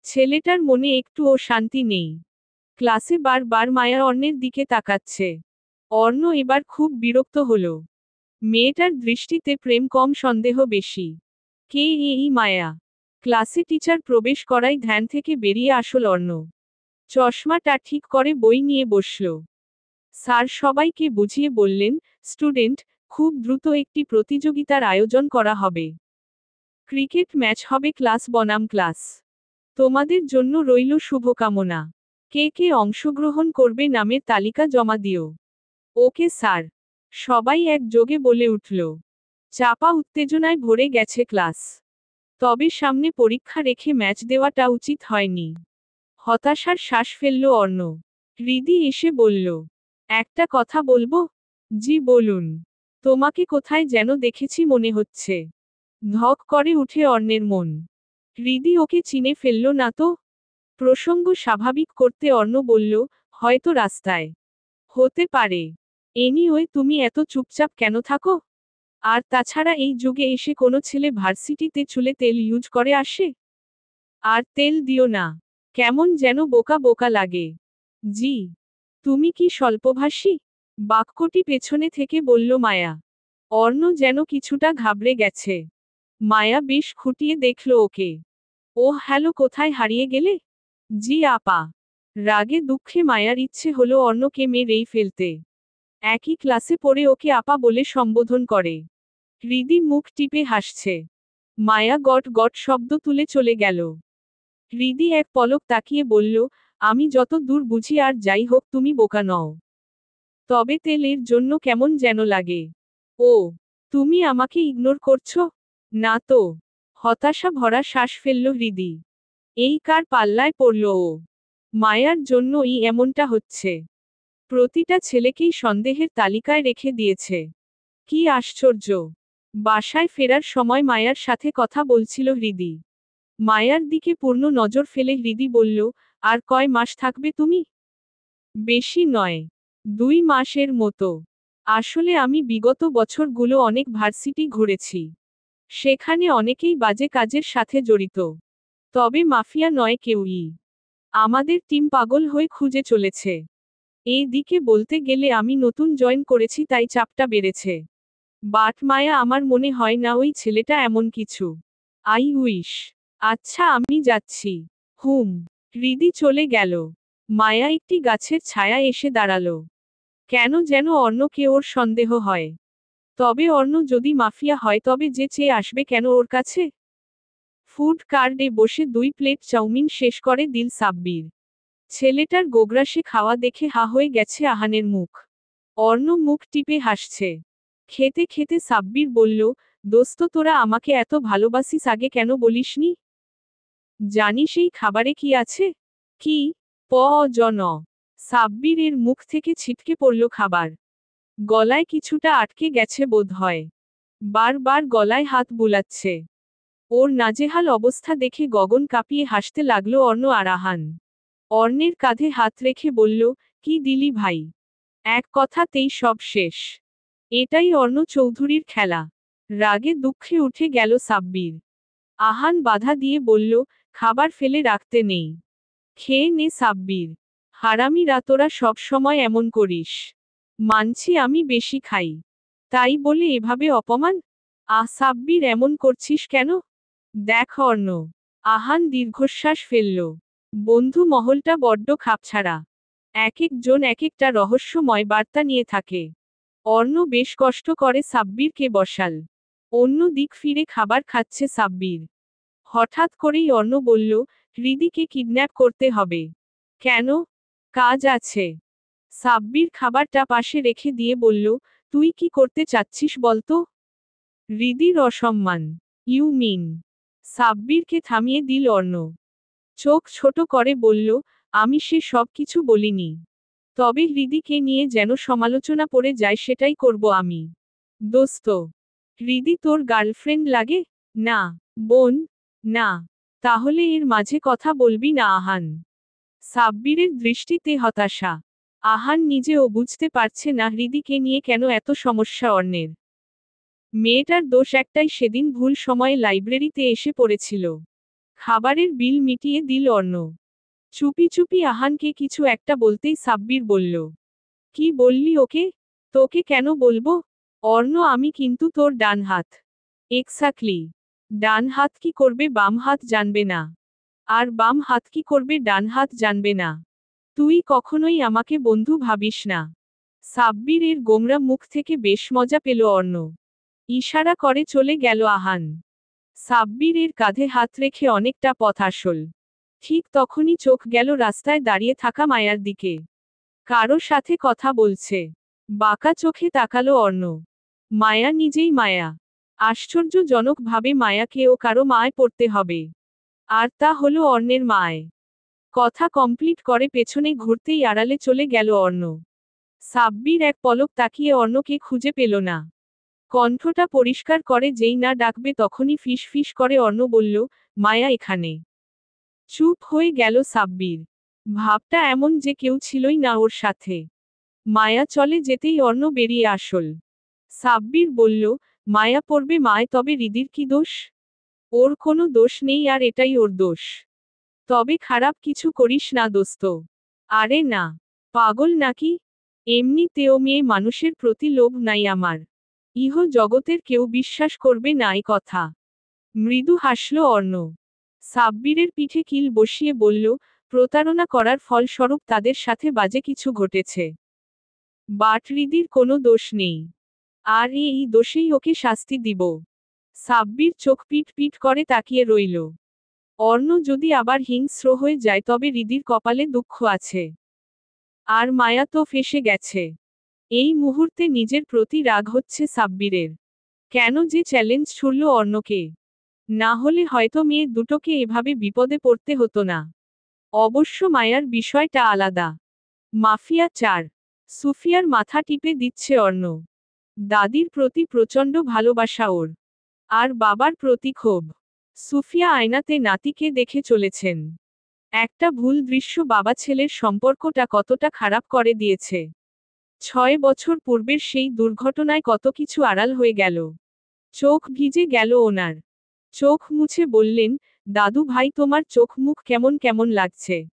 ছেলেটার মনে একটুও শান্তি নেই। ক্লাসে বারবার মায়া অর্ণের দিকে তাকাচ্ছে। অর্ণ এবার খুব বিরক্ত হল। মেয়েটার দৃষ্টিতে প্রেম কম সন্দেহ বেশি। কে এই মায়া? ক্লাসে টিচার প্রবেশ করাই ধ্যান থেকে বেরিয়ে আসল অর্ণ। চশমাটা ঠিক করে বই নিয়ে বসল। স্যার সবাইকে বুঝিয়ে বললেন, স্টুডেন্ট, খুব দ্রুত একটি প্রতিযোগিতার আয়োজন করা হবে। ক্রিকেট ম্যাচ হবে ক্লাস বনাম ক্লাস। তোমাদের জন্য রইল শুভকামনা। কে কে অংশগ্রহণ করবে নামের তালিকা জমা দিও। Okay sir. সবাই একযোগে বলে উঠল। চাপা উত্তেজনায় ভরে গেছে ক্লাস। তবে সামনে পরীক্ষা রেখে ম্যাচ দেওয়াটা উচিত হয়নি। হতাশার শ্বাস ফেলল অর্ণ। হৃদি এসে বলল, একটা কথা বলবো? জি বলুন। তোমাকে কোথায় যেন দেখেছি মনে হচ্ছে। ধক করে উঠে অর্ণের মন। হৃদি ওকে চিনে ফেলল না তো? প্রসঙ্গ স্বাভাবিক করতে অর্ণ বলল, হয়তো রাস্তায়। হতে পারে। এনিওয়ে তুমি এত চুপচাপ কেন থাকো? আর তাছাড়া এই যুগে এসে কোনো ছেলে ভার্সিটিতে চুলে তেল ইউজ করে আসে? আর তেল দিও না। কেমন যেন বোকা বোকা লাগে। জি। তুমি কি স্বল্পভাষী? বাক্যটি পেছনে থেকে বলল মায়া। অর্ণ যেন কিছুটা ঘাবড়ে গেছে। মায়া বেশ খুঁটিয়ে দেখল ওকে। ও হ্যালো, কোথায় হারিয়ে গেলে? জি আপা। রাগে দুঃখে মায়ার ইচ্ছে হলো অর্ণকে মেরেই ফেলতে। একই ক্লাসে পড়ে ওকে আপা বলে সম্বোধন করে। হৃদি মুখ টিপে হাসছে। মায়া গট গট শব্দ তুলে চলে গেল। হৃদি এক পলক তাকিয়ে বলল, আমি যত দূর বুঝি আর যাই হোক তুমি বোকা নও। তবে তেলের জন্য কেমন যেন লাগে। ও, তুমি আমাকে ইগনোর করছো? না তো। হতাশা ভরা শ্বাস ফেলল হৃদি। এই কার পাল্লায় পড়ল ও? মায়ার জন্যই এমনটা হচ্ছে। প্রতিটা ছেলেকেই সন্দেহের তালিকায় রেখে দিয়েছে। কি আশ্চর্য। বাসায় ফেরার সময় মায়ার সাথে কথা বলছিল হৃদি। মায়ার দিকে পূর্ণ নজর ফেলে হৃদি বলল, আর কয় মাস থাকবে তুমি? বেশি নয়। 2 মাসের মতো। আসলে আমি বিগত বছরগুলো অনেক ভার্সিটি ঘুরেছি। সেখানে অনেকেই বাজে কাজের সাথে জড়িত। তবে মাফিয়া নয় কেউই। আমাদের টিম পাগল হয়ে খুঁজে চলেছে। এই দিকে বলতে গেলে আমি নতুন জয়েন করেছি তাই চাপটা বেড়েছে। বাট মায়া, আমার মনে হয় না ওই ছেলেটা এমন কিছু। I wish. আচ্ছা আমি যাচ্ছি। হুম। হৃদি চলে গেল। মায়া একটি গাছের ছায়ায় এসে দাঁড়ালো। কেন যেন অর্ণকে ওর সন্দেহ হয়। তবে অর্ণ যদি মাফিয়া হয় তবে যে চেয়ে আসবে কেন ওর কাছে? ফুড কার্টে বসে 2 প্লেট চাউমিন শেষ করে দিল সাব্বির। ছেলেটার গোগ্রাসে খাওয়া দেখে হা হয়ে গেছে আহানের মুখ। অর্ণ মুখ টিপে হাসছে। খেতে খেতে সাব্বির বলল, দোস্ত তোরা আমাকে এত ভালোবাসিস আগে কেন বলিসনি? জানিস এই খাবারে কি আছে? কি? জন। সাব্বিরের মুখ থেকে ছিটকে পড়ল খাবার। গলায় কিছুটা আটকে গেছে বোধহয়। বারবার গলায় হাত বুলাচ্ছে। ওর নাজেহাল অবস্থা দেখে গগন কাঁপিয়ে হাসতে লাগলো অর্ণ আর আহান। অর্ণের কাঁধে হাত রেখে বলল, কি দিলি ভাই? এক কথাতেই সব শেষ। এটাই অর্ণ চৌধুরীর খেলা। রাগে দুঃখে উঠে গেল সাব্বির। আহান বাধা দিয়ে বলল, খাবার ফেলে রাখতে নেই। খেয়ে নে সাব্বির। হারামিরা তোরা সব সময় এমন করিস। মানছি আমি বেশি খাই। তাই বলে এভাবে অপমান? সাব্বির এমন করছিস কেন? দেখ অর্ণ। আহান দীর্ঘশ্বাস ফেলল। বন্ধু মহলটা বড্ড খাপছাড়া। এক একজন এক একটা রহস্যময় বার্তা নিয়ে থাকে। অর্ণ বেশ কষ্ট করে সাব্বিরকে বসাল। অন্য দিক ফিরে খাবার খাচ্ছে সাব্বির। হঠাৎ করেই অর্ণ বলল, হৃদিকে কিডন্যাপ করতে হবে। কেন? কাজ আছে। সাব্বির খাবারটা পাশে রেখে দিয়ে বলল, তুই কি করতে চাচ্ছিস বলতো? হৃদির অসম্মান। You mean? সাব্বিরকে থামিয়ে দিল অর্ণ। চোখ ছোট করে বলল, আমি সে সব কিছু বলিনি। তবে হৃদিকে নিয়ে যেন সমালোচনা পড়ে যায় সেটাই করব আমি। দোস্ত। হৃদি তোর গার্লফ্রেন্ড লাগে? না। বোন? না। তাহলে এর মাঝে কথা বলবি না আহান। সাব্বিরের দৃষ্টিতে হতাশা। আহান নিজেও বুঝতে পারছে না হৃদিকে নিয়ে কেন এত সমস্যা অর্ণের। মেয়েটার দোষ একটাই, সেদিন ভুল সময়ে লাইব্রেরিতে এসে পড়েছিল। খাবারের বিল মিটিয়ে দিল অর্ণ। চুপি চুপি আহানকে কিছু একটা বলতেই সাব্বির বলল, কি বললি ওকে? তোকে কেন বলবো? অর্ণ, আমি কিন্তু তোর ডান হাত। এক্স্যাক্টলি। ডান হাত কি করবে বাম হাত জানবে না? আর বাম হাত কি করবে ডান হাত জানবে না? তুই কখনোই আমাকে বন্ধু ভাবিস না। সাব্বিরের গোমরা মুখ থেকে বেশ মজা পেল অর্ণ। ইশারা করে চলে গেল আহান। সাব্বিরের কাঁধে হাত রেখে অনেকটা পথ আসল। ঠিক তখনই চোখ গেল রাস্তায় দাঁড়িয়ে থাকা মায়ার দিকে। কারো সাথে কথা বলছে। বাঁকা চোখে তাকালো অর্ণ। মায়া নিজেই মায়া। আশ্চর্যজনকভাবে মায়াকেও কারো মায় পড়তে হবে। আর তা হলো অর্ণের মায়। কথা কমপ্লিট করে পেছনে ঘুরতেই আড়ালে চলে গেল অর্ণ। সাব্বির এক পলক তাকিয়ে অর্ণকে খুঁজে পেল না। কণ্ঠটা পরিষ্কার করে যেই না ডাকবে তখনই ফিস ফিস করে অর্ণ বলল, মায়া এখানে। চুপ হয়ে গেল সাব্বির। ভাবটা এমন যে কেউ ছিলই না ওর সাথে। মায়া চলে যেতেই অর্ণ বেরিয়ে আসল। সাব্বির বলল, মায়া পড়বে মায়, তবে হৃদির কি দোষ? ওর কোনো দোষ নেই আর এটাই ওর দোষ। তবে খারাপ কিছু করিস না দোস্ত। আরে না, পাগল নাকি? এমনিতেও মেয়ে মানুষের প্রতি লোভ নাই আমার। ইহ জগতের কেউ বিশ্বাস করবে না এই কথা। মৃদু হাসল অর্ণ। সাব্বিরের পিঠে কিল বসিয়ে বলল, প্রতারণা করার ফলস্বরূপ তাদের সাথে বাজে কিছু ঘটেছে। বাট হৃদির কোনো দোষ নেই। আর এই দোষেই ওকে শাস্তি দিব। সাব্বির চোখ পিট পিট করে তাকিয়ে রইল। অর্ণ যদি আবার হিংস্র হয়ে যায় তবে হৃদির কপালে দুঃখ আছে। আর মায়া তো ফেঁসে গেছে। এই মুহূর্তে নিজের প্রতি রাগ হচ্ছে সাব্বিরের। কেন যে চ্যালেঞ্জ ছুড়ল অর্ণকে? না হলে হয়তো মেয়ে দুটোকে এভাবে বিপদে পড়তে হতো না। অবশ্য মায়ার বিষয়টা আলাদা। মাফিয়া 4। সুফিয়ার মাথা টিপে দিচ্ছে অর্ণ। দাদির প্রতি প্রচণ্ড ভালোবাসা ওর। আর বাবার প্রতি ক্ষোভ। সুফিয়া আয়নাতে নাতিকে দেখে চলেছেন। একটা ভুল দৃশ্য বাবা ছেলের সম্পর্কটা কতটা খারাপ করে দিয়েছে। 6 বছর পূর্বের সেই দুর্ঘটনায় কত কিছু আড়াল হয়ে গেল। চোখ ভিজে গেল ওনার। চোখ মুছে বললেন, দাদু ভাই তোমার চোখ মুখ কেমন কেমন লাগছে?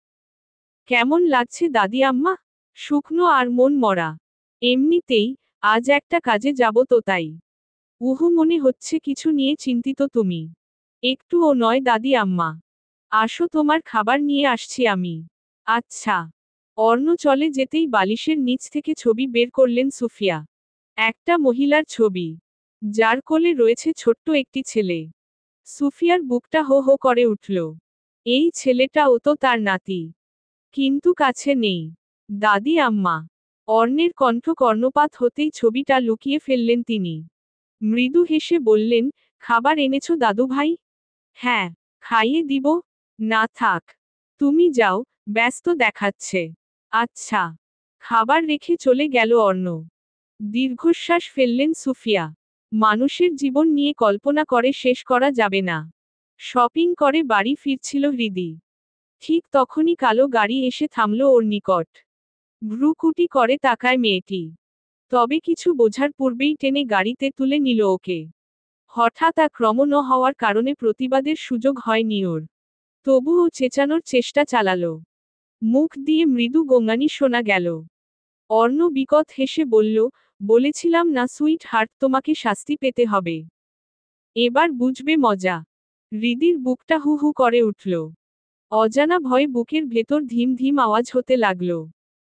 কেমন লাগছে দাদি আম্মা? শুকনো আর মন মরা। এমনিতেই, আজ একটা কাজে যাব তো তাই। উহু মনে হচ্ছে কিছু নিয়ে চিন্তিত তুমি। একটুও নয় দাদি আম্মা। আসো তোমার খাবার নিয়ে আসছি আমি। আচ্ছা। অর্ণ চলে যেতেই বালিশের নিচ থেকে ছবি বের করলেন সুফিয়া। একটা মহিলার ছবি। যার কোলে রয়েছে ছোট্ট একটি ছেলে। সুফিয়ার বুকটা হো হো করে উঠল। এই ছেলেটাও তো তার নাতি। কিন্তু কাছে নেই। দাদি আম্মা। অর্ণের কণ্ঠ কর্ণপাত হতেই ছবিটা লুকিয়ে ফেললেন তিনি। মৃদু হেসে বললেন, খাবার এনেছো দাদু ভাই? হ্যাঁ। খাইয়ে দিব? না থাক। তুমি যাও, ব্যস্ত দেখাচ্ছে। আচ্ছা। খাবার রেখে চলে গেল অর্ণ। দীর্ঘশ্বাস ফেললেন সুফিয়া। মানুষের জীবন নিয়ে কল্পনা করে শেষ করা যাবে না। শপিং করে বাড়ি ফিরছিল হৃদি। ঠিক তখনই কালো গাড়ি এসে থামল ওর নিকট। ভ্রুকুটি করে তাকায় মেয়েটি। তবে কিছু বোঝার পূর্বেই টেনে গাড়িতে তুলে নিল ওকে। হঠাৎ আক্রমণ হওয়ার কারণে প্রতিবাদের সুযোগ হয়নি ওর। তবুও চেঁচানোর চেষ্টা চালালো। মুখ দিয়ে মৃদু গোঙানি শোনা গেল। অর্ণ বিকট হেসে বলল, বলেছিলাম না সুইট হার্ট তোমাকে শাস্তি পেতে হবে। এবার বুঝবে মজা। হৃদির বুকটা হু হু করে উঠল। অজানা ভয়ে বুকের ভেতর ধিম ধিম আওয়াজ হতে লাগল।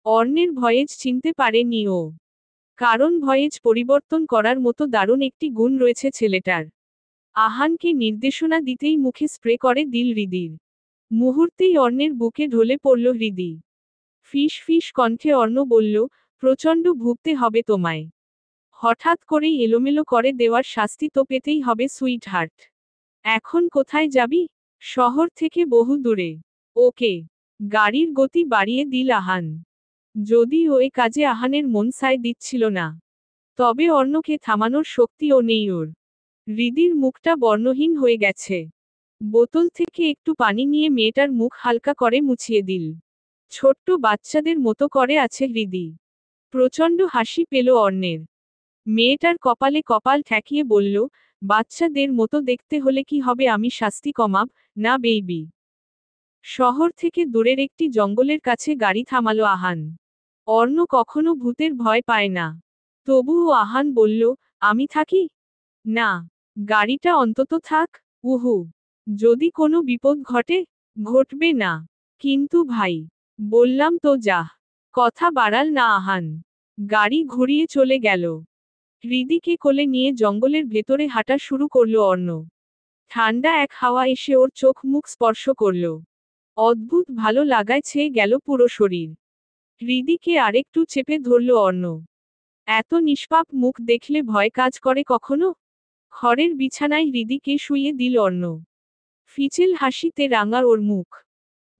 অর্ণের ভয়েজ চিনতে পারেনি ও। কারণ ভয়েজ পরিবর্তন করার মতো দারুণ একটি গুণ রয়েছে ছেলেটার। আহানকে নির্দেশনা দিতেই মুখে স্প্রে করে দিল হৃদির। মুহূর্তেই অর্ণের বুকে ঢলে পড়ল হৃদি। ফিস ফিস কণ্ঠে অর্ণ বলল, প্রচণ্ড ভুগতে হবে তোমায়। হঠাৎ করেই এলোমেলো করে দেওয়ার শাস্তি তো পেতেই হবে সুইট হার্ট। এখন কোথায় যাবি? শহর থেকে বহু দূরে। ওকে। গাড়ির গতি বাড়িয়ে দিল আহান। যদিও এ কাজে আহানের মন সায় দিচ্ছিল না। তবে অর্ণকে থামানোর শক্তিও নেই ওর। হৃদির মুখটা বর্ণহীন হয়ে গেছে। বোতল থেকে একটু পানি নিয়ে মেয়েটার মুখ হালকা করে মুছিয়ে দিল। ছোট্ট বাচ্চাদের মতো করে আছে হৃদি। প্রচণ্ড হাসি পেল অর্ণের। মেয়েটার কপালে কপাল ঠেকিয়ে বলল, বাচ্চাদের মতো দেখতে হলে কি হবে আমি শাস্তি কমাব, না বেইবি? শহর থেকে দূরের একটি জঙ্গলের কাছে গাড়ি থামালো আহান। অর্ণ কখনো ভূতের ভয় পায় না। তবুও আহান বলল, আমি থাকি? না। গাড়িটা অন্তত থাক। উহু। যদি কোনো বিপদ ঘটে? ঘটবে না। কিন্তু ভাই। বললাম তো যাহ। কথা বাড়াল না আহান। গাড়ি ঘুরিয়ে চলে গেল। হৃদিকে কোলে নিয়ে জঙ্গলের ভেতরে হাঁটা শুরু করলো অর্ণ। ঠান্ডা এক হাওয়া এসে ওর চোখ মুখ স্পর্শ করল। অদ্ভুত ভালো লাগায় ছেয়ে গেল পুরো শরীর। হৃদিকে আরেকটু চেপে ধরল অর্ণ। এত নিষ্পাপ মুখ দেখলে ভয় কাজ করে কখনো? খড়ের বিছানায় হৃদিকে শুইয়ে দিল অর্ণ। ফিচেল হাসিতে রাঙা ওর মুখ।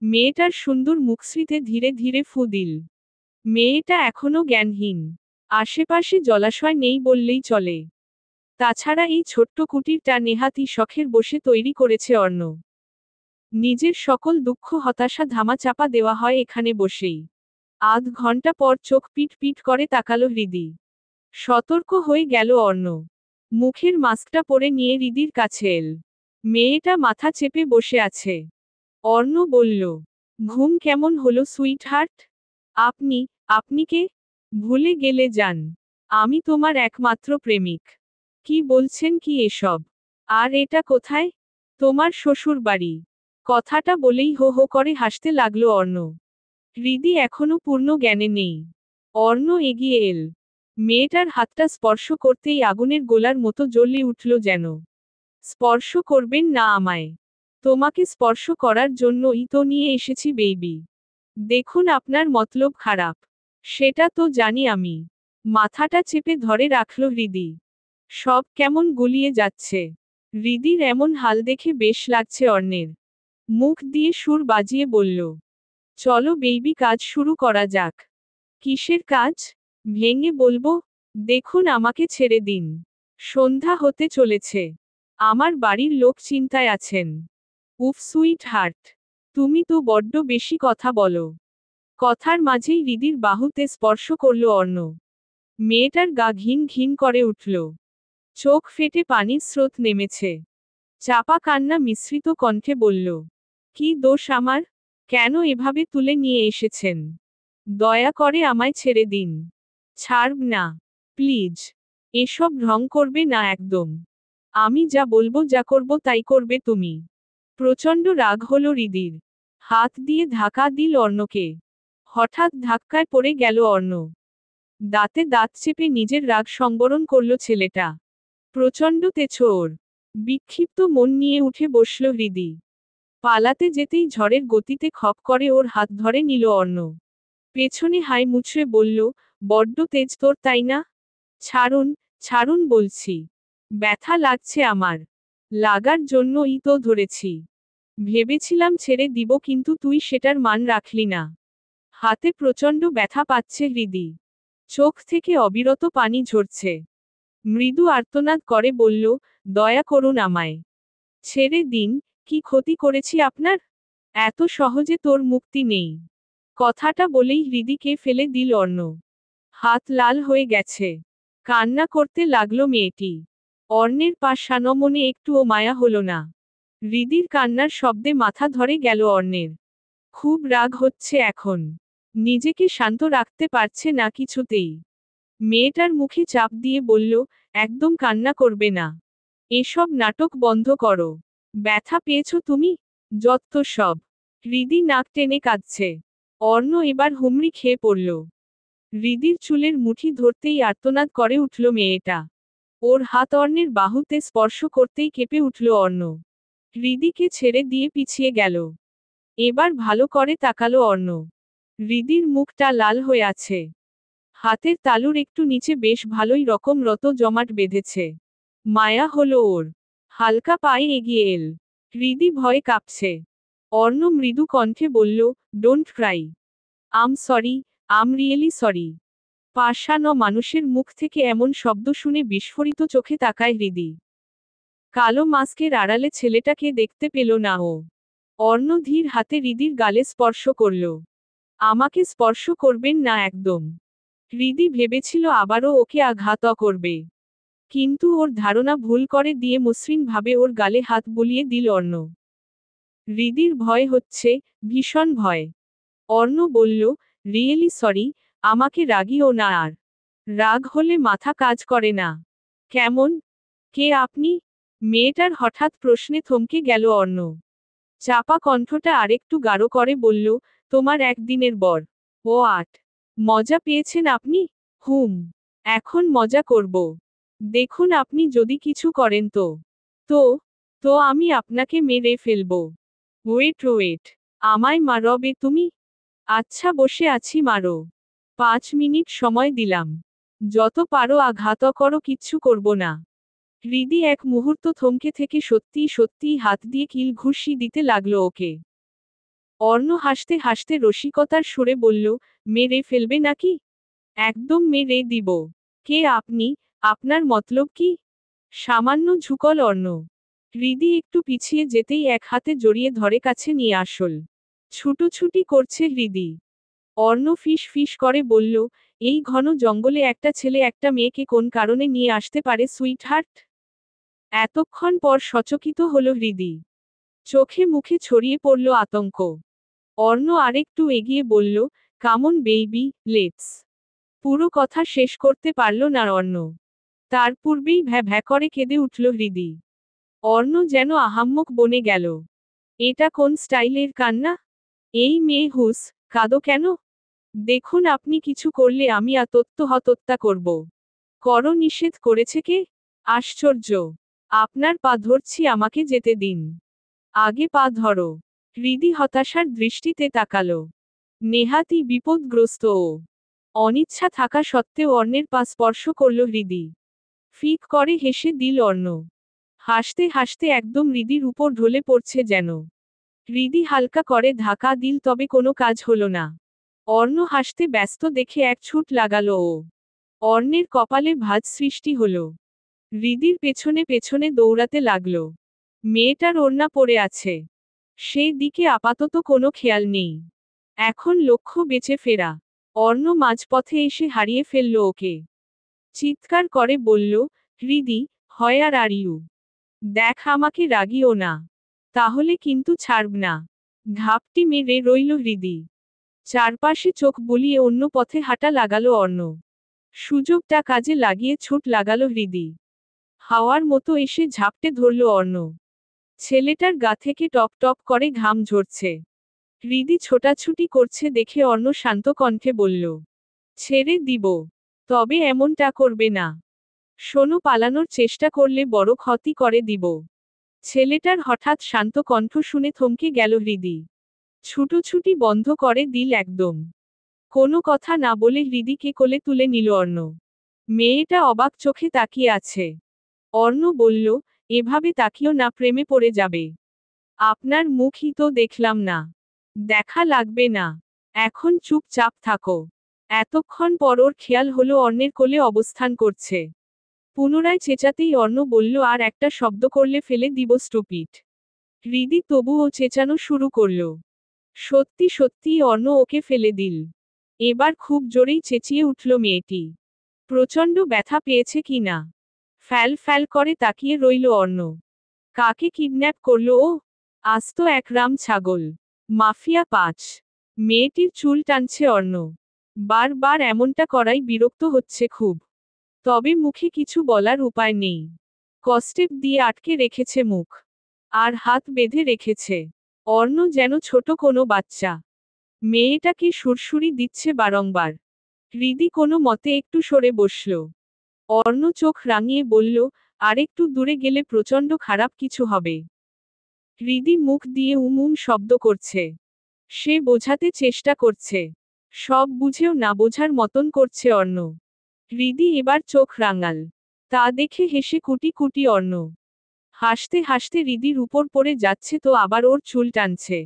মেয়েটার সুন্দর মুখশ্রীতে ধীরে ধীরে ফু দিল। মেয়েটা এখনো জ্ঞানহীন। আশেপাশে জলাশয় নেই বললেই চলে। তাছাড়া এই ছোট্ট কুটিরটা নেহাতি শখের বসে তৈরি করেছে অর্ণ। নিজের সকল দুঃখ হতাশা ধামাচাপা দেওয়া হয় এখানে বসেই। আধ ঘন্টা পর চোখ পিট পিট করে তাকালো হৃদি। সতর্ক হয়ে গেল অর্ণ। মুখের মাস্কটা পরে নিয়ে হৃদির কাছে এল। মেয়েটা মাথা চেপে বসে আছে। অর্ণ বলল, ঘুম কেমন হলো সুইট হার্ট? আপনি আপনি কে? ভুলে গেলে যান। আমি তোমার একমাত্র প্রেমিক। কি বলছেন কি এসব? আর এটা কোথায়? তোমার শ্বশুর বাড়ি। কথাটা বলেই হো হো করে হাসতে লাগলো অর্ণ। হৃদি এখনো পূর্ণ জ্ঞানে নেই। অর্ণ এগিয়ে এল। মেয়েটার হাতটা স্পর্শ করতেই আগুনের গোলার মতো জ্বলে উঠল যেন। স্পর্শ করবেন না আমায়। তোমাকে স্পর্শ করার জন্যই তো নিয়ে এসেছি বেবি। দেখুন আপনার মতলব খারাপ। সেটা তো জানি আমি। মাথাটা চেপে ধরে রাখল হৃদি। সব কেমন গুলিয়ে যাচ্ছে। হৃদির এমন হাল দেখে বেশ লাগছে অর্ণের। মুখ দিয়ে সুর বাজিয়ে বলল, চলো বেবি কাজ শুরু করা যাক। কিসের কাজ? ভেঙে বলবো। দেখুন আমাকে ছেড়ে দিন। সন্ধ্যা হতে চলেছে। আমার বাড়ির লোক চিন্তায় আছেন। উফ সুইট হার্ট, তুমি তো বড্ড বেশি কথা বলো। কথার মাঝেই হৃদির বাহুতে স্পর্শ করল অর্ণ। মেয়েটার গা ঘিন ঘিন করে উঠল। চোখ ফেটে পানির স্রোত নেমেছে। চাপা কান্না মিশ্রিত কণ্ঠে বলল, কি দোষ আমার? কেন এভাবে তুলে নিয়ে এসেছেন? দয়া করে আমায় ছেড়ে দিন। ছাড়ব না, প্লিজ। এসব ঢং করবে না একদম। আমি যা বলবো যা করব তাই করবে তুমি। প্রচণ্ড রাগ হলো হৃদির। হাত দিয়ে ধাক্কা দিল অর্ণকে। হঠাৎ ধাক্কায় পড়ে গেল অর্ণ। দাঁতে দাঁত চেপে নিজের রাগ সংবরণ করল ছেলেটা। প্রচণ্ড তেছোর। বিক্ষিপ্ত মন নিয়ে উঠে বসল হৃদি। পালাতে যেতেই ঝড়ের গতিতে খপ করে ওর হাত ধরে নিল অর্ণ। পেছনে হাই মুছড়ে বলল, বড্ড তেজ তোর তাই না? ছাড়ুন, ছাড়ুন বলছি। ব্যথা লাগছে আমার। লাগার জন্যই তো ধরেছি। ভেবেছিলাম ছেড়ে দিব কিন্তু তুই সেটার মান রাখলি না। হাতে প্রচণ্ড ব্যথা পাচ্ছে হৃদি। চোখ থেকে অবিরত পানি ঝরছে। মৃদু আর্তনাদ করে বলল, দয়া করুন আমায়। ছেড়ে দিন, কি ক্ষতি করেছি আপনার? এত সহজে তোর মুক্তি নেই। কথাটা বলেই হৃদিকে ফেলে দিল অর্ণ। হাত লাল হয়ে গেছে। কান্না করতে লাগলো মেয়েটি। অর্ণের পাশ মনে একটুও মায়া হলো না। হৃদির কান্নার শব্দে মাথা ধরে গেল অর্ণের। খুব রাগ হচ্ছে এখন। নিজেকে শান্ত রাখতে পারছে না কিছুতেই। মেয়েটার মুখে চাপ দিয়ে বলল, একদম কান্না করবে না। এসব নাটক বন্ধ করো। ব্যথা পেয়েছো তুমি? যত্ত সব। হৃদি নাক টেনে কাঁদছে। অর্ণ এবার হুমড়ি খেয়ে পড়ল। হৃদির চুলের মুঠি ধরতেই আর্তনাদ করে উঠল মেয়েটা। ওর হাত অর্ণের বাহুতে স্পর্শ করতেই কেঁপে উঠল অর্ণ। হৃদিকে ছেড়ে দিয়ে পিছিয়ে গেল। এবার ভালো করে তাকালো অর্ণ। হৃদির মুখটা লাল হয়ে আছে। হাতের তালুর একটু নিচে বেশ ভালোই রকম রত জমাট বেঁধেছে। মায়া হলো ওর। হালকা পায়ে এগিয়ে এল। হৃদি ভয়ে কাঁপছে। অর্ণ মৃদু কণ্ঠে বলল, don't cry. I'm sorry, I'm really sorry. পাষাণ মানুষের মুখ থেকে এমন শব্দ শুনে বিস্ফোরিত চোখে তাকায় হৃদি। কালো মাস্কের আড়ালে ছেলেটাকে দেখতে পেল না ও। অর্ণ ধীর হাতে হৃদির গালে স্পর্শ করল। আমাকে স্পর্শ করবেন না একদম। হৃদি ভেবেছিল আবারও ওকে আঘাত করবে। কিন্তু ওর ধারণা ভুল করে দিয়ে মসৃণভাবে ওর গালে হাত বুলিয়ে দিল অর্ণ। হৃদির ভয় হচ্ছে, ভীষণ ভয়। অর্ণ বলল, রিয়েলি সরি, আমাকে রাগিও না আর। রাগ হলে মাথা কাজ করে না। কেমন? কে আপনি? মেয়েটার হঠাৎ প্রশ্নে থমকে গেল অর্ণ। চাপা কণ্ঠটা আরেকটু গাঢ় করে বলল, তোমার একদিনের বর। ও 8। মজা পেয়েছেন আপনি? হুম, এখন মজা করব। দেখুন আপনি যদি কিছু করেন তো। তো, তো আমি আপনাকে মেরে ফেলব। ওয়েট ওয়েট, আমায় মারবে তুমি? আচ্ছা বসে আছি মারো। 5 মিনিট সময় দিলাম। যত পারো আঘাত করো, কিচ্ছু করব না। হৃদি এক মুহূর্ত থমকে থেকে সত্যি সত্যি হাত দিয়ে কিল ঘুষি দিতে লাগলো ওকে। অর্ণ হাসতে হাসতে রসিকতার সুরে বলল, মেরে ফেলবে নাকি? একদম মেরে দিব। কে আপনি? আপনার মতলব কি? সামান্য ঝুকল অর্ণ। হৃদি একটু পিছিয়ে যেতেই এক হাতে জড়িয়ে ধরে কাছে নিয়ে আসল। ছুটোছুটি করছে হৃদি। অর্ণ ফিস ফিস করে বলল, এই ঘন জঙ্গলে একটা ছেলে একটা মেয়েকে কোন কারণে নিয়ে আসতে পারে সুইটহার্ট? এতক্ষণ পর সচকিত হল হৃদি। চোখে মুখে ছড়িয়ে পড়ল আতঙ্ক। অর্ণ আরেকটু এগিয়ে বলল, কামন বেইবি, লেটস। পুরো কথা শেষ করতে পারল না অর্ণ। তার পূর্বেই ভ্যা ভ্যা করে কেঁদে উঠল হৃদি। অর্ণ যেন আহাম্মক বনে গেল। এটা কোন স্টাইলের কান্না? এই মেয়ে হুস, কাঁদো কেন? দেখুন আপনি কিছু করলে আমি আত্মহত্যা করব। করো নিষেধ করেছে কে? আশ্চর্য। আপনার পা ধরছি, আমাকে যেতে দিন। আগে পা ধরো। হৃদি হতাশার দৃষ্টিতে তাকালো। নেহাতি বিপদগ্রস্ত ও। অনিচ্ছা থাকা সত্ত্বেও অর্ণের পা স্পর্শ করল হৃদি। ফিক করে হেসে দিল অর্ণ। হাসতে হাসতে একদম হৃদির উপর ঢলে পড়ছে যেন। হৃদি হালকা করে ধাক্কা দিল, তবে কোনো কাজ হলো না। অর্ণ হাসতে ব্যস্ত দেখে এক ছুট লাগালো ও। অর্ণের কপালে ভাঁজ সৃষ্টি হলো। হৃদির পেছনে পেছনে দৌড়াতে লাগলো। মেয়েটার ওড়না পড়ে আছে। সেই দিকে আপাতত কোনো খেয়াল নেই। এখন লক্ষ্য বেঁচে ফেরা। অর্ণ মাঝপথে এসে হারিয়ে ফেলল ওকে। চিৎকার করে বলল, হৃদি, হোয়ার আর ইউ? দেখ আমাকে রাগিও না। তাহলে কিন্তু ছাড়ব না। ঘাপটি মেরে রইল হৃদি। চারপাশে চোখ বুলিয়ে অন্য পথে হাঁটা লাগালো অর্ণ। সুযোগটা কাজে লাগিয়ে ছুট লাগালো হৃদি। হাওয়ার মতো এসে ঝাপটে ধরল অর্ণ। ছেলেটার গা থেকে টপ টপ করে ঘাম ঝরছে। হৃদি ছোটাছুটি করছে দেখে অর্ণ শান্ত কণ্ঠে বলল, ছেড়ে দিব। তবে এমনটা করবে না। শোনো, পালানোর চেষ্টা করলে বড় ক্ষতি করে দিব। ছেলেটার হঠাৎ শান্ত কণ্ঠ শুনে থমকে গেল হৃদি। ছুটোছুটি বন্ধ করে দিল একদম। কোনো কথা না বলে হৃদিকে কোলে তুলে নিল অর্ণ। মেয়েটা অবাক চোখে তাকিয়ে আছে। অর্ণ বলল, এভাবে তাকিও না, প্রেমে পড়ে যাবে। আপনার মুখই তো দেখলাম না। দেখা লাগবে না। এখন চুপচাপ থাকো। এতক্ষণ পর ওর খেয়াল হলো অর্ণের কোলে অবস্থান করছে। পুনরায় চেঁচাতেই অর্ণ বলল, আর একটা শব্দ করলে ফেলে দিব স্টুপিড। হৃদি তবুও চেঁচানো শুরু করল। সত্যি সত্যি অর্ণ ওকে ফেলে দিল। এবার খুব জোরেই চেঁচিয়ে উঠল মেয়েটি। প্রচণ্ড ব্যথা পেয়েছে কি না। ফ্যাল ফ্যাল করে তাকিয়ে রইল অর্ণ। কাকে কিডন্যাপ করলো ও? আস্ত এক রাম ছাগল। মাফিয়া 5। মেয়েটির চুল টানছে অর্ণ। বারবার এমনটা করাই বিরক্ত হচ্ছে খুব। তবে মুখে কিছু বলার উপায় নেই। কস্টেপ দিয়ে আটকে রেখেছে মুখ। আর হাত বেঁধে রেখেছে। অর্ণ যেন ছোট কোনো বাচ্চা। মেয়েটাকে সুরসুরি দিচ্ছে বারংবার। হৃদি কোনো মতে একটু সরে বসল। অর্ণ চোখ রাঙিয়ে বলল, আরেকটু দূরে গেলে প্রচণ্ড খারাপ কিছু হবে। হৃদি মুখ দিয়ে উম শব্দ করছে। সে বোঝাতে চেষ্টা করছে। সব বুঝেও না বোঝার মতন করছে অর্ণ। হৃদি এবার চোখ রাঙাল। তা দেখে হেসে কুটি কুটি অর্ণ। হাসতে হাসতে হৃদির উপর পড়ে যাচ্ছে তো আবার ওর চুল টানছে।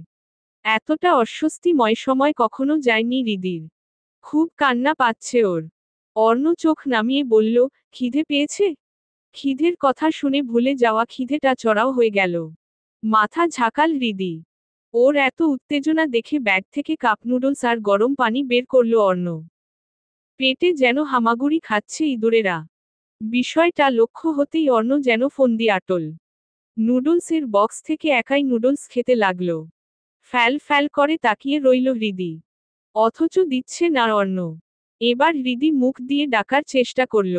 এতটা অস্বস্তিময় সময় কখনো যায়নি হৃদির। খুব কান্না পাচ্ছে ওর। অর্ণ চোখ নামিয়ে বলল, খিদে পেয়েছে? খিদের কথা শুনে ভুলে যাওয়া খিদেটা চড়াও হয়ে গেল। মাথা ঝাঁকাল হৃদি। ওর এত উত্তেজনা দেখে ব্যাগ থেকে কাপ নুডলস আর গরম পানি বের করল অর্ণ। পেটে যেন হামাগুড়ি খাচ্ছে ইঁদুরেরা। বিষয়টা লক্ষ্য হতেই অর্ণ যেন ফন্দি আটল। নুডলসের বক্স থেকে একাই নুডলস খেতে লাগল। ফ্যাল ফ্যাল করে তাকিয়ে রইল হৃদি। অথচ দিচ্ছে না অর্ণ। এবার হৃদি মুখ দিয়ে ডাকার চেষ্টা করল।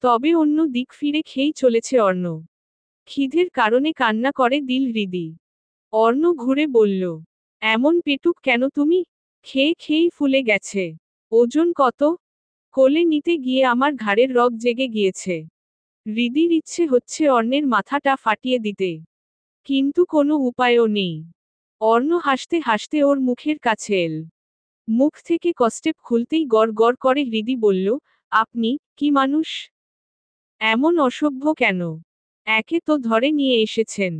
তবে অন্য দিক ফিরে খেয়েই চলেছে অর্ণ। খিদের কারণে কান্না করে দিল হৃদি। অর্ণ ঘুরে বলল, এমন পেটুক কেন তুমি? খেয়ে খেয়েই ফুলে গেছে। ওজন কত? কোলে নিতে গিয়ে আমার ঘাড়ের রগ জেগে গিয়েছে। হৃদির ইচ্ছে হচ্ছে অর্ণের মাথাটা ফাটিয়ে দিতে, কিন্তু কোনো উপায়ও নেই। অর্ণ হাসতে হাসতে ওর মুখের কাছে এল। মুখ থেকে কস্টেপ খুলতেই গড় গড় করে হৃদি বলল, আপনি কি মানুষ? এমন অসভ্য কেন? একে তো ধরে নিয়ে এসেছেন।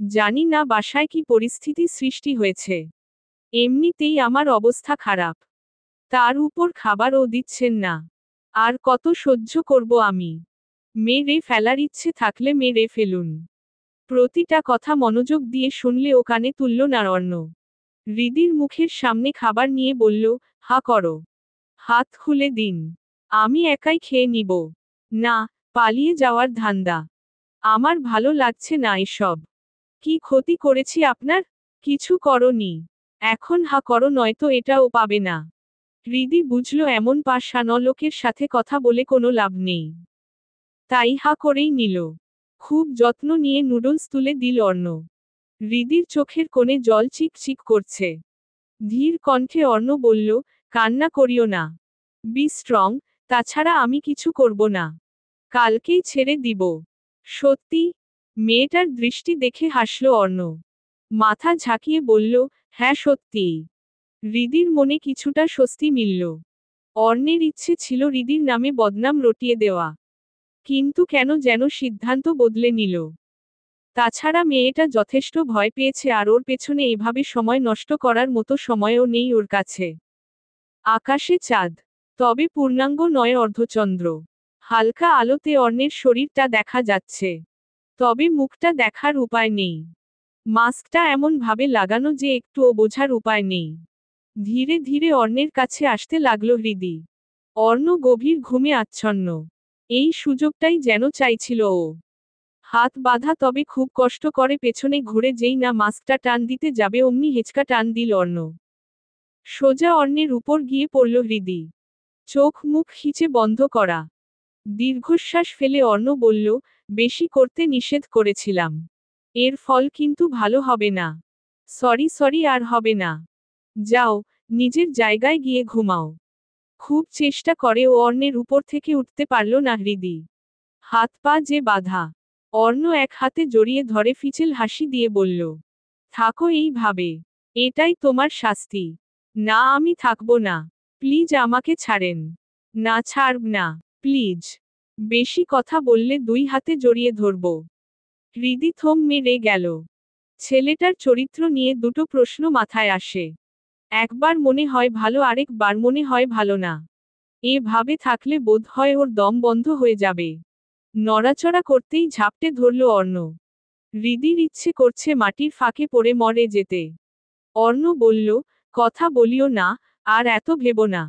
জানি না বাসায় কি পরিস্থিতি সৃষ্টি হয়েছে। এমনিতেই আমার অবস্থা খারাপ, তার উপর খাবারও দিচ্ছেন না। আর কত সহ্য করব আমি? মেরে ফেলার ইচ্ছে থাকলে মেরে ফেলুন। প্রতিটা কথা মনোযোগ দিয়ে শুনলে ও কানে তুলল না অর্ণ। হৃদির মুখের সামনে খাবার নিয়ে বলল, হা করো। হাত খুলে দিন। আমি একাই খেয়ে নিব। না, পালিয়ে যাওয়ার ধান্দা। আমার ভালো লাগছে না এসব। কি ক্ষতি করেছি আপনার? কিছু করনি। এখন হা করো, নয়তো এটাও পাবে না। হৃদি বুঝল এমন পাষাণ লোকের সাথে কথা বলে কোনো লাভ নেই। তাই হা করেই নিল। খুব যত্ন নিয়ে নুডলস তুলে দিল অর্ণ। হৃদির চোখের কোণে জল চিকচিক করছে। ধীর কণ্ঠে অর্ণ বলল, কান্না করিও না। বি স্ট্রং, তাছাড়া আমি কিছু করব না। কালকেই ছেড়ে দিব। সত্যি? মেয়েটার দৃষ্টি দেখে হাসল অর্ণ। মাথা ঝাঁকিয়ে বলল, হ্যাঁ সত্যিই। হৃদির মনে কিছুটা স্বস্তি মিলল। অর্ণের ইচ্ছে ছিল হৃদির নামে বদনাম রটিয়ে দেওয়া, কিন্তু কেন যেন সিদ্ধান্ত বদলে নিল। তাছাড়া মেয়েটা যথেষ্ট ভয় পেয়েছে, আর ওর পেছনে এভাবে সময় নষ্ট করার মতো সময়ও নেই ওর কাছে। আকাশে চাঁদ, তবে পূর্ণাঙ্গ নয়, অর্ধচন্দ্র। হালকা আলোতে অর্ণের শরীরটা দেখা যাচ্ছে, তবে মুখটা দেখার উপায় নেই। মাস্কটা এমন ভাবে লাগানো যে একটুও বোঝার উপায় নেই। ধীরে ধীরে অর্ণের কাছে আসতে লাগল হৃদি। অর্ণ গভীর ঘুমে আচ্ছন্ন। এই সুযোগটাই যেন চাইছিল ও। হাত বাঁধা, তবে খুব কষ্ট করে পেছনে ঘুরে যেই না মাস্কটা টান দিতে যাবে অমনি হেঁচকা টান দিল অর্ণ। সোজা অর্ণের উপর গিয়ে পড়ল হৃদি। চোখ মুখ খিচে বন্ধ করা। দীর্ঘশ্বাস ফেলে অর্ণ বলল, বেশি করতে নিষেধ করেছিলাম। এর ফল কিন্তু ভালো হবে না। সরি সরি, আর হবে না। যাও, নিজের জায়গায় গিয়ে ঘুমাও। খুব চেষ্টা করে ও অর্ণের উপর থেকে উঠতে পারল না হৃদি। হাত পা যে বাঁধা। অর্ণ এক হাতে জড়িয়ে ধরে ফিচেল হাসি দিয়ে বলল, থাকো এইভাবে। এটাই তোমার শাস্তি। না, আমি থাকব না। প্লিজ আমাকে ছাড়েন। না, ছাড়ব না, প্লিজ। বেশি কথা বললে দুই হাতে জড়িয়ে ধরব। হৃদি থম মেরে গেল। ছেলেটার চরিত্র নিয়ে দুটো প্রশ্ন মাথায় আসে। একবার মনে হয় ভালো, আরেকবার মনে হয় ভালো না। এভাবে থাকলে বোধ হয় ওর দম বন্ধ হয়ে যাবে। নড়াচড়া করতেই ঝাপটে ধরল অর্ণ। হৃদির ইচ্ছে করছে মাটির ফাঁকে পড়ে মরে যেতে। অর্ণ বলল, কথা বলিও না, আর এত ভেবো না।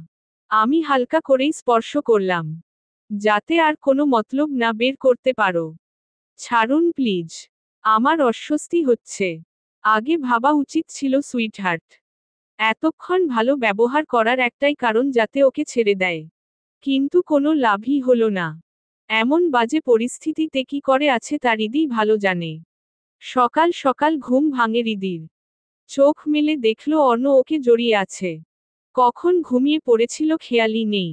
আমি হালকা করেই স্পর্শ করলাম, যাতে আর কোনো মতলব না বের করতে পারো। ছাড়ুন প্লিজ। আমার অস্বস্তি হচ্ছে। আগে ভাবা উচিত ছিল সুইটহার্ট। এতক্ষণ ভালো ব্যবহার করার একটাই কারণ, যাতে ওকে ছেড়ে দেয়। কিন্তু কোনো লাভই হলো না। এমন বাজে পরিস্থিতিতে কি করে আছে তা হৃদিই ভালো জানে। সকাল সকাল ঘুম ভাঙে হৃদির। চোখ মেলে দেখল অর্ণ ওকে জড়িয়ে আছে। কখন ঘুমিয়ে পড়েছিল খেয়ালই নেই।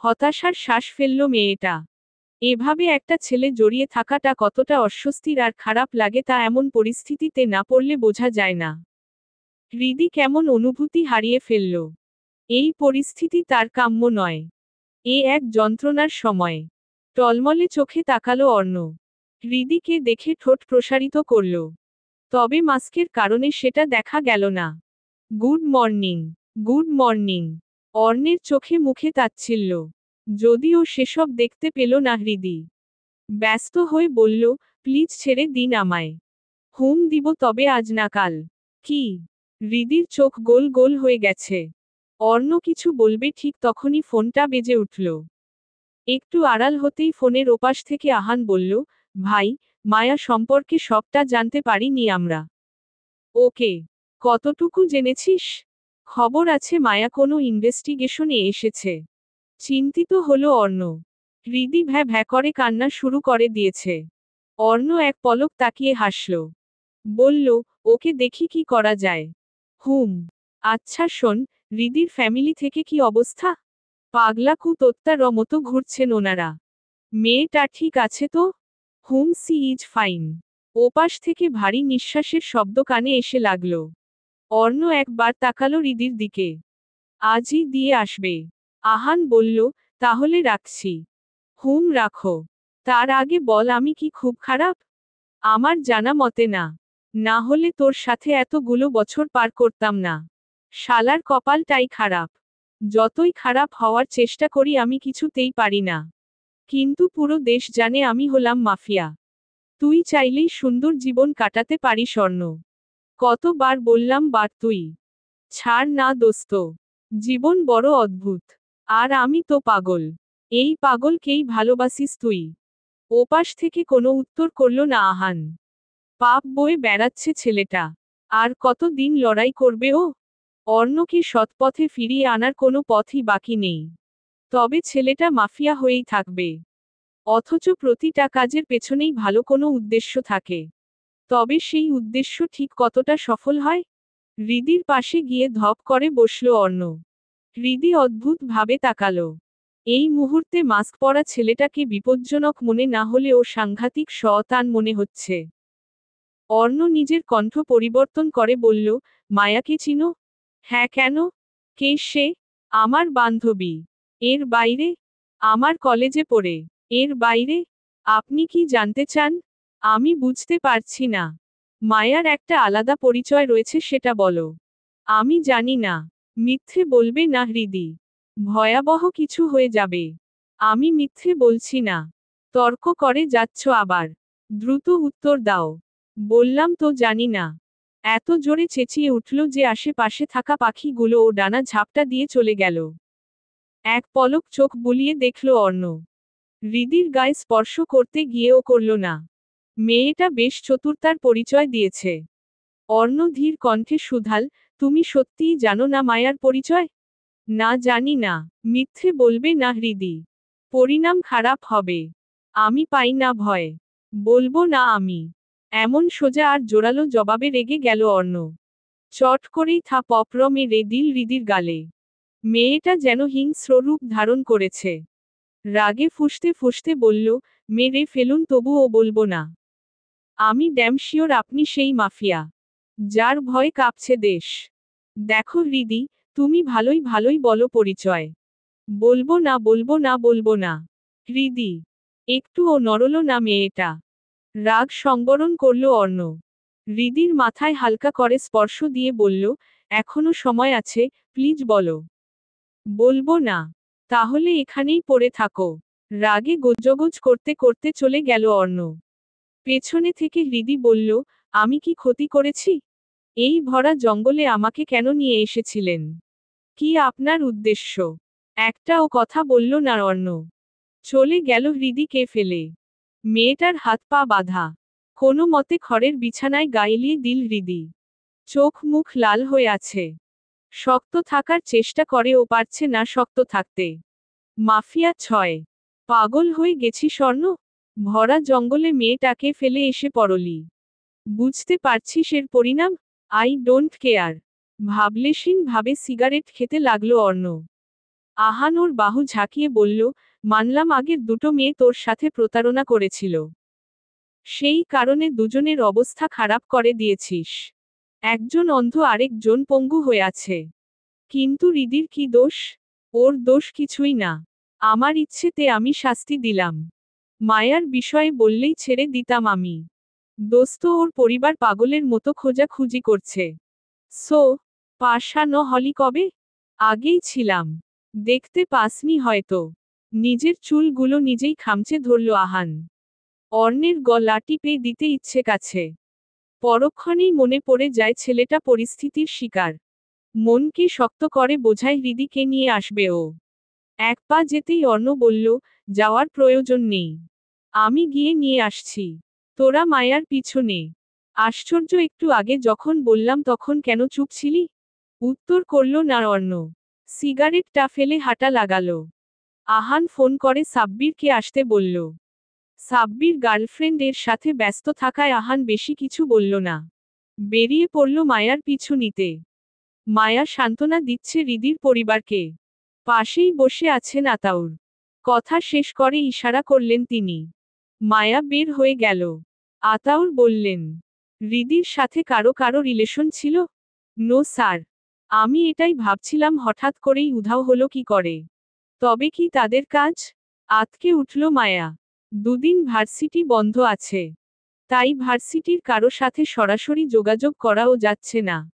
হতাশার শ্বাস ফেলল মেয়েটা। এভাবে একটা ছেলে জড়িয়ে থাকাটা কতটা অস্বস্তির আর খারাপ লাগে তা এমন পরিস্থিতিতে না পড়লে বোঝা যায় না। হৃদি কেমন অনুভূতি হারিয়ে ফেলল। এই পরিস্থিতি তার কাম্য নয়। এ এক যন্ত্রণার সময়। টলমলে চোখে তাকালো অর্ণ। হৃদিকে দেখে ঠোঁট প্রসারিত করল। তবে মাস্কের কারণে সেটা দেখা গেল না। Good morning. Good morning. অর্ণের চোখে মুখে তাচ্ছিল্য। যদিও সেসব দেখতে পেল না হৃদি। ব্যস্ত হয়ে বলল, প্লিজ ছেড়ে দিন আমায়। হুম দিব, তবে আজ না কাল। কি? হৃদির চোখ গোল গোল হয়ে গেছে। অর্ণ কিছু বলবে ঠিক তখনই ফোনটা বেজে উঠল। একটু আড়াল হতেই ফোনের ওপাশ থেকে আহান বলল, ভাই, মায়া সম্পর্কে সবটা জানতে পারিনি আমরা। ওকে। কতটুকু জেনেছিস? খবর আছে মায়া কোনো ইনভেস্টিগেশনে এসেছে। চিন্তিত হলো অর্ণ। হৃদি ভ্যা ভ্যা করে কান্না শুরু করে দিয়েছে। অর্ণ এক পলক তাকিয়ে হাসল। বলল, ওকে দেখি কি করা যায়। হুম। আচ্ছা শোন, হৃদির ফ্যামিলি থেকে কি অবস্থা? পাগলা কুতোত্তার মতো ঘুরছেন ওনারা। মেয়েটা ঠিক আছে তো? হুম, সি ইজ ফাইন। ওপাশ থেকে ভারী নিঃশ্বাসের শব্দ কানে এসে লাগল। অর্ণ একবার তাকালো হৃদির দিকে। আজই দিয়ে আসবে। আহান বলল, তাহলে রাখছি। হুম, রাখো। তার আগে বল, আমি কি খুব খারাপ? আমার জানা মতে না। না হলে তোর সাথে এতগুলো বছর পার করতাম না। শালার কপালটাই খারাপ। যতই খারাপ হওয়ার চেষ্টা করি আমি কিছুতেই পারি না। কিন্তু পুরো দেশ জানে আমি হলাম মাফিয়া। তুই চাইলেই সুন্দর জীবন কাটাতে পারিস অর্ণ। কতবার বললাম বার তুই। ছাড় না দোস্ত। জীবন বড় অদ্ভুত। আর আমি তো পাগল। এই পাগলকেই ভালোবাসিস তুই? ওপাশ থেকে কোনো উত্তর করল না আহান। পাপ বয়ে বেড়াচ্ছে ছেলেটা। আর কতদিন লড়াই করবে ও? অর্ণকে সৎপথে ফিরিয়ে আনার কোনো পথই বাকি নেই। তবে ছেলেটা মাফিয়া হয়েই থাকবে। অথচ প্রতিটা কাজের পেছনেই ভালো কোনো উদ্দেশ্য থাকে। তবে সেই উদ্দেশ্য ঠিক কতটা সফল হয়? হৃদির পাশে গিয়ে ধপ করে বসল অর্ণ। হৃদি অদ্ভুতভাবে তাকালো। এই মুহূর্তে মাস্ক পরা ছেলেটাকে বিপজ্জনক মনে না হলেও সাংঘাতিক শয়তান মনে হচ্ছে। অর্ণ নিজের কণ্ঠ পরিবর্তন করে বলল, মায়াকে চিনো? হ্যাঁ, কেন? কে সে? আমার বান্ধবী। এর বাইরে? আমার কলেজে পড়ে। এর বাইরে? আপনি কি জানতে চান? আমি বুঝতে পারছি না। মায়ার একটা আলাদা পরিচয় রয়েছে, সেটা বলো। আমি জানি না। মিথ্যে বলবে না হৃদি। ভয়াবহ কিছু হয়ে যাবে। আমি মিথ্যে বলছি না। তর্ক করে যাচ্ছ আবার। দ্রুত উত্তর দাও। বললাম তো জানি না। এত জোরে চেঁচিয়ে উঠল যে আশেপাশে থাকা পাখিগুলো ও ডানা ঝাপটা দিয়ে চলে গেল। এক পলক চোখ বুলিয়ে দেখল অর্ণ। হৃদির গায়ে স্পর্শ করতে গিয়েও করল না। মেয়েটা বেশ চতুর, তার পরিচয় দিয়েছে। অর্ণ ধীর কণ্ঠে শুধাল, তুমি সত্যিই জানো না মায়ার পরিচয়? না, জানি না। মিথ্যে বলবে না হৃদি। পরিণাম খারাপ হবে। আমি পাই না ভয়। বলবো না আমি। এমন সোজা আর জোরালো জবাবে রেগে গেল অর্ণ। চট করেই থাপড় মেরে দিল হৃদির গালে। মেয়েটা যেন হিংস্র রূপ ধারণ করেছে। রাগে ফুঁসতে ফুঁসতে বলল, মেরে ফেলুন তবুও বলবো না। আমি ড্যাম শিওর আপনি সেই মাফিয়া, যার ভয়ে কাঁপছে দেশ। দেখো হৃদি, তুমি ভালোই ভালোই বলো পরিচয়। বলবো না, বলবো না, বলবো না। হৃদি একটুও নড়ল না মেয়েটা। রাগ সংবরণ করল অর্ণ। হৃদির মাথায় হালকা করে স্পর্শ দিয়ে বলল, এখনো সময় আছে, প্লিজ বলো। বলবো না। তাহলে এখানেই পড়ে থাকো। রাগে গজগজ করতে করতে চলে গেল অর্ণ। পেছনে থেকে হৃদি বলল, আমি কি ক্ষতি করেছি? এই ভরা জঙ্গলে আমাকে কেন নিয়ে এসেছিলেন? কি আপনার উদ্দেশ্য? একটাও কথা বলল না অর্ণ। চলে গেল হৃদিকে ফেলে। মেয়েটার হাত পা বাঁধা। কোনো মতে খড়ের বিছানায় গা এলিয়ে দিল হৃদি। চোখ মুখ লাল হয়ে আছে। শক্ত থাকার চেষ্টা করেও পারছে না শক্ত থাকতে। মাফিয়া 6। পাগল হয়ে গেছি স্বর্ণ? ভরা জঙ্গলে মেয়েটাকে ফেলে এসে পড়লি। বুঝতে পারছিস এর পরিণাম? I don't care. ভাবলেশীন ভাবে সিগারেট খেতে লাগলো অর্ণ। আহান ওর বাহু ঝাঁকিয়ে বলল, মানলাম আগের দুটো মেয়ে তোর সাথে প্রতারণা করেছিল। সেই কারণে দুজনের অবস্থা খারাপ করে দিয়েছিস। একজন অন্ধ, আরেকজন পঙ্গু হয়ে আছে। কিন্তু হৃদির কি দোষ? ওর দোষ কিছুই না। আমার ইচ্ছেতে আমি শাস্তি দিলাম। মায়ার বিষয়ে বললেই ছেড়ে দিতাম আমি। দোস্ত, ওর পরিবার পাগলের মতো খোঁজাখুঁজি করছে। সো, পাশানো হলি কবে? আগেই ছিলাম। দেখতে পাসনি হয়তো। নিজের চুলগুলো নিজেই খামচে ধরল আহান। অর্ণের গলা টিপে দিতে ইচ্ছে কাছে। পরক্ষণেই মনে পড়ে যায় ছেলেটা পরিস্থিতির শিকার। মনকে শক্ত করে বোঝায় হৃদিকে নিয়ে আসবে ও। এক পা যেতেই অর্ণ বলল, যাওয়ার প্রয়োজন নেই। আমি গিয়ে নিয়ে আসছি। তোরা মায়ার পিছনে। আশ্চর্য, একটু আগে যখন বললাম তখন কেন চুপ ছিলি? উত্তর করল না অর্ণ। সিগারেটটা ফেলে হাঁটা লাগালো। আহান ফোন করে সাব্বিরকে আসতে বলল। সাব্বির গার্লফ্রেন্ড এর সাথে ব্যস্ত থাকায় আহান বেশি কিছু বলল না। বেরিয়ে পড়ল মায়ার পিছু নিতে। মায়া সান্ত্বনা দিচ্ছে হৃদির পরিবারকে। পাশেই বসে আছেন আতাউর। কথা শেষ করে ইশারা করলেন তিনি। মায়া বের হয়ে গেল। আতাউর বললেন, হৃদির সাথে কারো কারো রিলেশন ছিল? No sir. আমি এটাই ভাবছিলাম হঠাৎ করেই উধাও হলো কি করে। তবে কি তাদের কাজ? আঁতকে উঠল মায়া। দুদিন ভার্সিটি বন্ধ আছে। তাই ভার্সিটির কারো সাথে সরাসরি যোগাযোগ করাও যাচ্ছে না।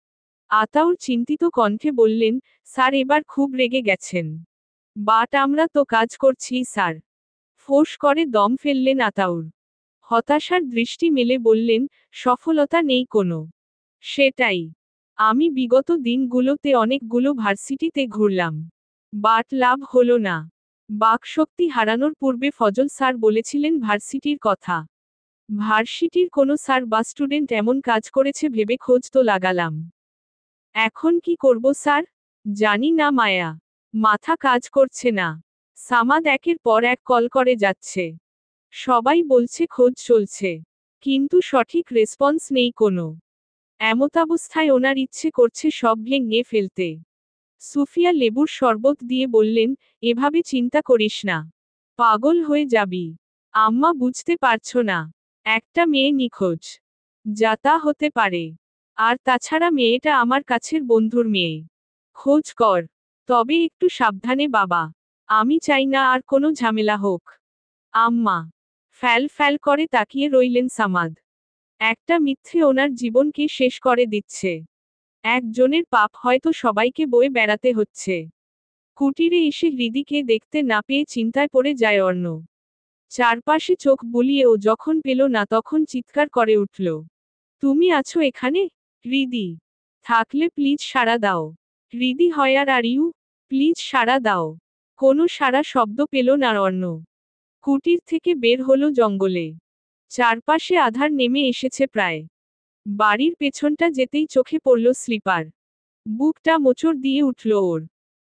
আতাউর চিন্তিত কণ্ঠে বললেন, স্যার এবার খুব রেগে গেছেন। বাট আমরা তো কাজ করছি স্যার। ফোঁস করে দম ফেললেন আতাউর। হতাশার দৃষ্টি মেলে বললেন, সফলতা নেই কোনো। সেটাই। আমি বিগত দিনগুলোতে অনেকগুলো ভার্সিটিতে ঘুরলাম। বাট লাভ হলো না। বাকশক্তি হারানোর পূর্বে ফজল স্যার বলেছিলেন ভার্সিটির কথা। ভার্সিটির কোনো স্যার বা স্টুডেন্ট এমন কাজ করেছে ভেবে খোঁজ তো লাগালাম। এখন কি করব স্যার? জানি না মায়া। মাথা কাজ করছে না। সামাদ একের পর এক কল করে যাচ্ছে। সবাই বলছে খোঁজ চলছে। কিন্তু সঠিক রেসপন্স নেই কোনো। এমতাবস্থায় ওনার ইচ্ছে করছে সব ভেঙে ফেলতে। সুফিয়া লেবুর শরবত দিয়ে বললেন, এভাবে চিন্তা করিস না। পাগল হয়ে যাবি। আম্মা বুঝতে পারছো না। একটা মেয়ে নিখোঁজ। যা তা হতে পারে। আর তাছাড়া মেয়েটা আমার কাছের বন্ধুর মেয়ে। খোঁজ কর। তবে একটু সাবধানে বাবা। আমি চাই না আর কোনো ঝামেলা হোক। আম্মা। ফ্যাল ফ্যাল করে তাকিয়ে রইলেন সামাদ। একটা মিথ্যে ওনার জীবনকে শেষ করে দিচ্ছে। একজনের পাপ হয়তো সবাইকে বয়ে বেড়াতে হচ্ছে। কুটিরে এসে হৃদিকে দেখতে না পেয়ে চিন্তায় পড়ে যায় অর্ণ। চারপাশে চোখ বুলিয়েও যখন পেল না তখন চিৎকার করে উঠল, তুমি আছো এখানে? হৃদি। থাকলে প্লিজ সাড়া দাও। হৃদি হয়ার আর ইউ? প্লিজ সাড়া দাও। কোনো সাড়া শব্দ পেল না অর্ণ। কুটির থেকে বের হলো জঙ্গলে। চারপাশে আধার নেমে এসেছে প্রায়। বাড়ির পেছনটা যেতেই চোখে পড়ল স্লিপার। বুকটা মোচড় দিয়ে উঠল ওর।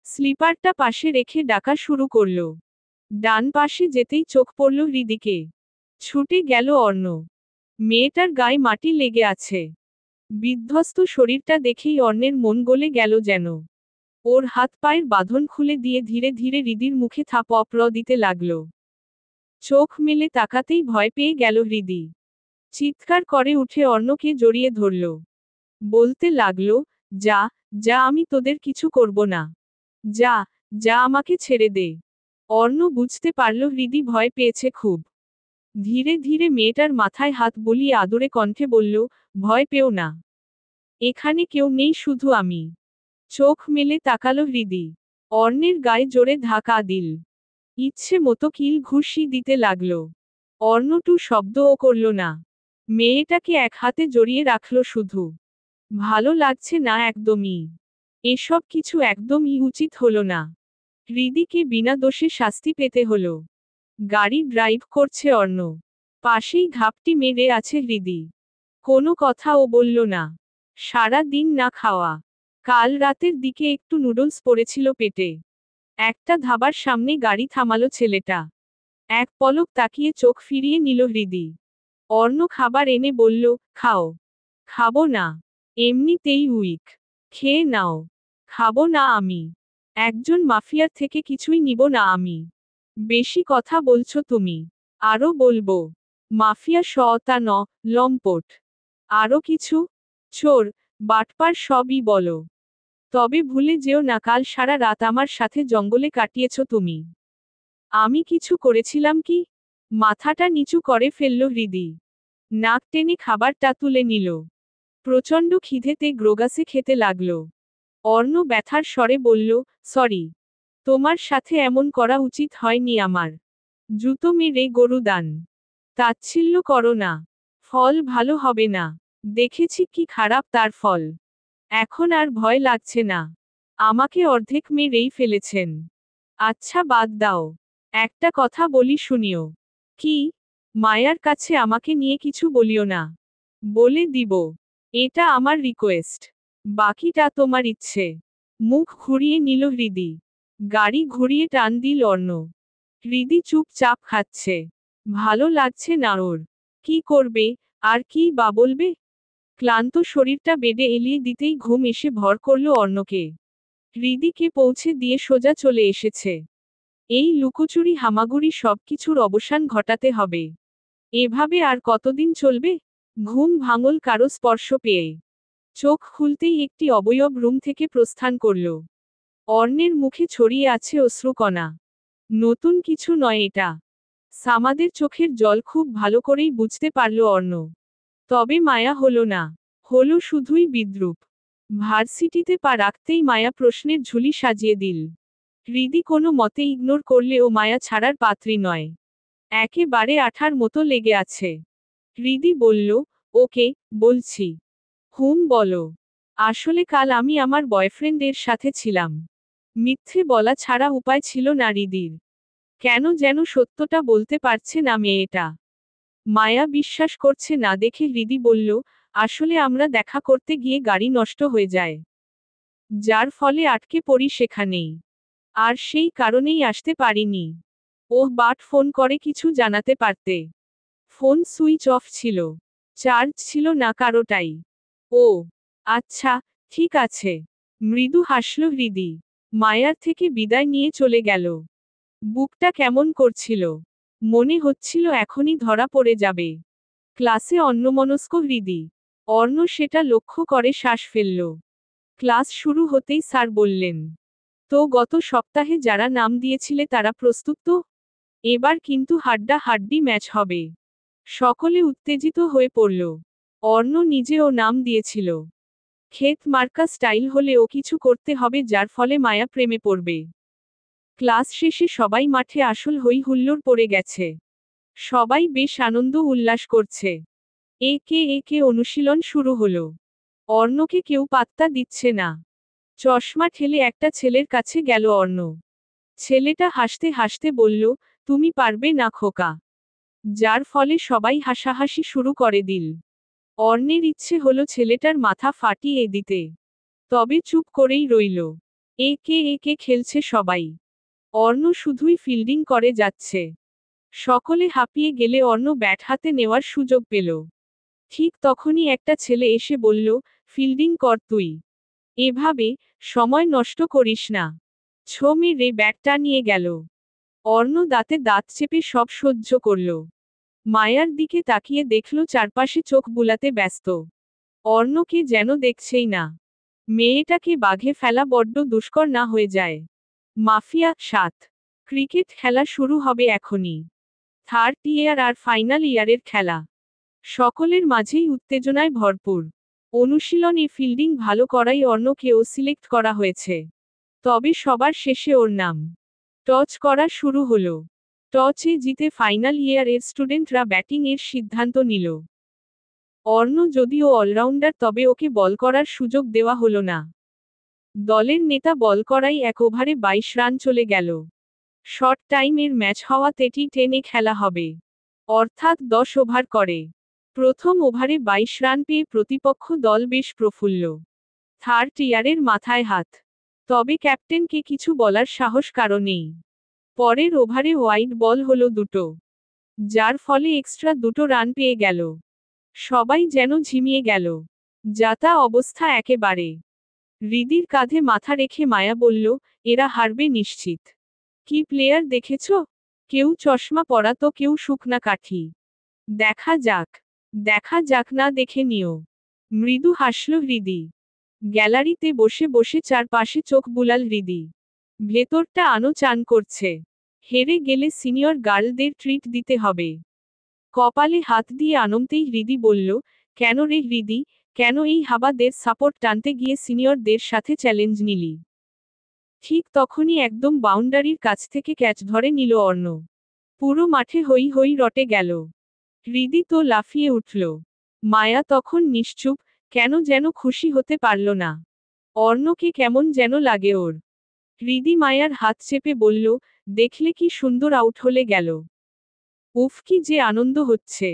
স্লিপারটা পাশে রেখে ডাকা শুরু করল। ডান পাশে যেতেই চোখ পড়ল হৃদিকে। ছুটে গেল অর্ণ। মেয়েটার গায়ে মাটি লেগে আছে। বিধ্বস্ত শরীরটা দেখেই অর্ণের মন গলে গেল যেন। ওর হাত পায়ের বাঁধন খুলে দিয়ে ধীরে ধীরে হৃদির মুখে থাপড় দিতে লাগল। চোখ মেলে তাকাতেই ভয় পেয়ে গেল হৃদি। চিৎকার করে উঠে অর্ণকে জড়িয়ে ধরল। বলতে লাগল, যা, যা আমি তোদের কিছু করব না। যা, যা আমাকে ছেড়ে দে। অর্ণ বুঝতে পারল হৃদি ভয় পেয়েছে খুব। ধীরে ধীরে মেয়েটার মাথায় হাত বুলিয়ে আদুরে কণ্ঠে বলল, ভয় পেও না। এখানে কেউ নেই, শুধু আমি। চোখ মেলে তাকালো হৃদি। অর্ণের গায়ে জোরে ধাক্কা দিল। ইচ্ছে মতো কিল ঘুষি দিতে লাগল। অর্ণটু শব্দও করল না। মেয়েটাকে এক হাতে জড়িয়ে রাখল শুধু। ভালো লাগছে না একদমই। এসব কিছু একদমই উচিত হলো না। হৃদিকে বিনা দোষে শাস্তি পেতে হলো। গাড়ি ড্রাইভ করছে অর্ণ। পাশেই ঘাপটি মেরে আছে হৃদি। কোনো কথাও বলল না। সারা দিন না খাওয়া। কাল রাতের দিকে একটু নুডলস পড়েছিল পেটে। একটা ধাবার সামনে গাড়ি থামালো ছেলেটা। এক পলক তাকিয়ে চোখ ফিরিয়ে নিল হৃদি। অর্ণ খাবার এনে বলল, খাও। খাবো না। এমনিতেই উইক। খেয়ে নাও। খাবো না আমি। একজন মাফিয়ার থেকে কিছুই নিব না আমি। বেশি কথা বলছো তুমি। আরো বলবো। মাফিয়া শয়তান, লম্পট। আরো কিছু? চোর, বাটপার সবই বলো। তবে ভুলে যেও না কাল সারা রাত আমার সাথে জঙ্গলে কাটিয়েছ তুমি। আমি কিছু করেছিলাম কি? মাথাটা নিচু করে ফেলল হৃদি। নাক টেনে খাবারটা তুলে নিল। প্রচণ্ড খিদেতে গ্রোগাসে খেতে লাগল। অর্ণ ব্যথার স্বরে বলল, সরি। তোমার সাথে এমন করা উচিত হয়নি আমার। জুতো মেরে গরু দান। তাচ্ছিল্য করো না। ফল ভালো হবে না। দেখেছি কি খারাপ তার ফল। এখন আর ভয় লাগছে না। আমাকে অর্ধেক মেরেই ফেলেছেন। আচ্ছা বাদ দাও। একটা কথা বলি শুনিও। কি? মায়ার কাছে আমাকে নিয়ে কিছু বলিও না। বলে দিব। এটা আমার রিকোয়েস্ট। বাকিটা তোমার ইচ্ছে। মুখ ঘুরিয়ে নিল হৃদি। গাড়ি ঘুরিয়ে টান দিল অর্ণ। হৃদি চুপচাপ খাচ্ছে। ভালো লাগছে না ওর। কি করবে, আর কি বা বলবে? ক্লান্ত শরীরটা বেডে এলিয়ে দিতেই ঘুম এসে ভর করল অর্ণকে। হৃদিকে পৌঁছে দিয়ে সোজা চলে এসেছে। এই লুকোচুরি হামাগুড়ি সবকিছুর অবসান ঘটাতে হবে। এভাবে আর কতদিন চলবে? ঘুম ভাঙল কারো স্পর্শ পেয়ে। চোখ খুলতেই একটি অবয়ব রুম থেকে প্রস্থান করল। অর্ণের মুখে ছড়িয়ে আছে অশ্রুকণা। নতুন কিছু নয় এটা। সামাদের চোখের জল খুব ভালো করেই বুঝতে পারল অর্ণ। তবে মায়া হলো না। হলো শুধুই বিদ্রূপ। ভার্সিটিতে পা রাখতেই মায়া প্রশ্নের ঝুলি সাজিয়ে দিল। হৃদি কোনো মতে ইগনোর করলেও মায়া ছাড়ার পাত্রী নয়। একেবারে আঠার মতো লেগে আছে। হৃদি বলল, ওকে, বলছি। বলো। আসলে কাল আমি আমার বয়ফ্রেন্ডের সাথে ছিলাম। মিথ্যে বলা ছাড়া উপায় ছিল না হৃদির। কেন যেন সত্যটা বলতে পারছে না মেয়েটা। মায়া বিশ্বাস করছে না দেখে হৃদি বলল, আসলে আমরা দেখা করতে গিয়ে গাড়ি নষ্ট হয়ে যায়। যার ফলে আটকে পড়ি সেখানেই। আর সেই কারণেই আসতে পারিনি। বাট ফোন করে কিছু জানাতে পারতে। ফোন সুইচ অফ ছিল। চার্জ ছিল না কারোটাই। ও আচ্ছা, ঠিক আছে। মৃদু হাসল হৃদি। মায়ার থেকে বিদায় নিয়ে চলে গেল। বুকটা কেমন করছিল। মনে হচ্ছিল এখনই ধরা পড়ে যাবে। ক্লাসে অন্যমনস্ক হৃদি। অর্ণ সেটা লক্ষ্য করে শ্বাস ফেলল। ক্লাস শুরু হতেই স্যার বললেন, তো গত সপ্তাহে যারা নাম দিয়েছিলে তারা প্রস্তুত তো? এবার কিন্তু হাড্ডাহাড্ডি ম্যাচ হবে। সকলে উত্তেজিত হয়ে পড়ল। অর্ণ নিজেও নাম দিয়েছিল। ক্ষেত মার্কা স্টাইল হলেও কিছু করতে হবে যার ফলে মায়া প্রেমে পড়বে। ক্লাস শেষে সবাই মাঠে আসল হই হুল্লোড় পড়ে গেছে। সবাই বেশ আনন্দ উল্লাস করছে। একে একে অনুশীলন শুরু হলো। অর্ণকে কেউ পাত্তা দিচ্ছে না। চশমা ঠেলে একটা ছেলের কাছে গেল অর্ণ। ছেলেটা হাসতে হাসতে বলল, তুমি পারবে না খোকা। যার ফলে সবাই হাসাহাসি শুরু করে দিল। অর্ণের ইচ্ছে হলো ছেলেটার মাথা ফাটিয়ে দিতে। তবে চুপ করেই রইল। একে একে খেলছে সবাই। অর্ণ শুধুই ফিল্ডিং করে যাচ্ছে। সকলে হাঁপিয়ে গেলে অর্ণ ব্যাট হাতে নেওয়ার সুযোগ পেল। ঠিক তখনই একটা ছেলে এসে বলল, ফিল্ডিং কর তুই। এভাবে সময় নষ্ট করিস না। ছো মেরে ব্যাটটা নিয়ে গেল। অর্ণ দাঁতে দাঁত চেপে সব সহ্য করল। মায়ার দিকে তাকিয়ে দেখল চারপাশে চোখ বুলাতে ব্যস্ত। অর্ণকে যেন দেখছেই না। মেয়েটাকে বাঘে ফেলা বড্ড দুষ্কর না হয়ে যায়। মাফিয়া 7। ক্রিকেট খেলা শুরু হবে এখনই। থার্ড ইয়ার আর ফাইনাল ইয়ারের খেলা। সকলের মাঝেই উত্তেজনায় ভরপুর। অনুশীলনে ফিল্ডিং ভালো করাই অর্ণকেও সিলেক্ট করা হয়েছে। তবে সবার শেষে ওর নাম। টস করা শুরু হলো। টসে জিতে ফাইনাল ইয়ারের স্টুডেন্টরা ব্যাটিং এর সিদ্ধান্ত নিল। অর্ণ যদিও অলরাউন্ডার তবে ওকে বল করার সুযোগ দেওয়া হলো না। দলের নেতা বল করাই 1 ওভারে 22 রান চলে গেল। শর্ট টাইমের ম্যাচ হওয়াতে টি10 খেলা হবে। অর্থাৎ 10 ওভার করে। প্রথম ওভারে 22 রান পেয়ে প্রতিপক্ষ দল বেশ প্রফুল্ল। থার্ড ইয়ারের মাথায় হাত। তবে ক্যাপ্টেনকে কিছু বলার সাহস কারো নেই। পরের ওভারে ওয়াইড বল হলো 2টো। যার ফলে এক্সট্রা 2টো রান পেয়ে গেল। সবাই যেন ঝিমিয়ে গেল। যাতা অবস্থা একেবারে। হৃদির কাঁধে মাথা রেখে মায়া বলল, এরা হারবে নিশ্চিত। কি প্লেয়ার দেখেছ? কেউ চশমা পরা তো কেউ শুকনা কাঠি। দেখা যাক। দেখা যাক না দেখে নিও। মৃদু হাসল হৃদি। গ্যালারিতে বসে বসে চারপাশে চোখ বুলাল হৃদি। ভেতরটা আনো চান করছে। হেরে গেলে সিনিয়র গার্লদের ট্রিট দিতে হবে। কপালে হাত দিয়ে আনমতেই হৃদি বলল, কেন রে হৃদি, কেন এই হাবাদের সাপোর্ট টানতে গিয়ে সিনিয়রদের সাথে চ্যালেঞ্জ নিলি? ঠিক তখনই একদম বাউন্ডারির কাছ থেকে ক্যাচ ধরে নিল অর্ণ। পুরো মাঠে হই হই রটে গেল। হৃদি তো লাফিয়ে উঠল। মায়া তখন নিশ্চুপ, কেন যেন খুশি হতে পারল না। অর্ণকে কেমন যেন লাগে ওর। হৃদি মায়ার হাত চেপে বলল, দেখলে কি সুন্দর আউট হলে গেল। উফ কি যে আনন্দ হচ্ছে।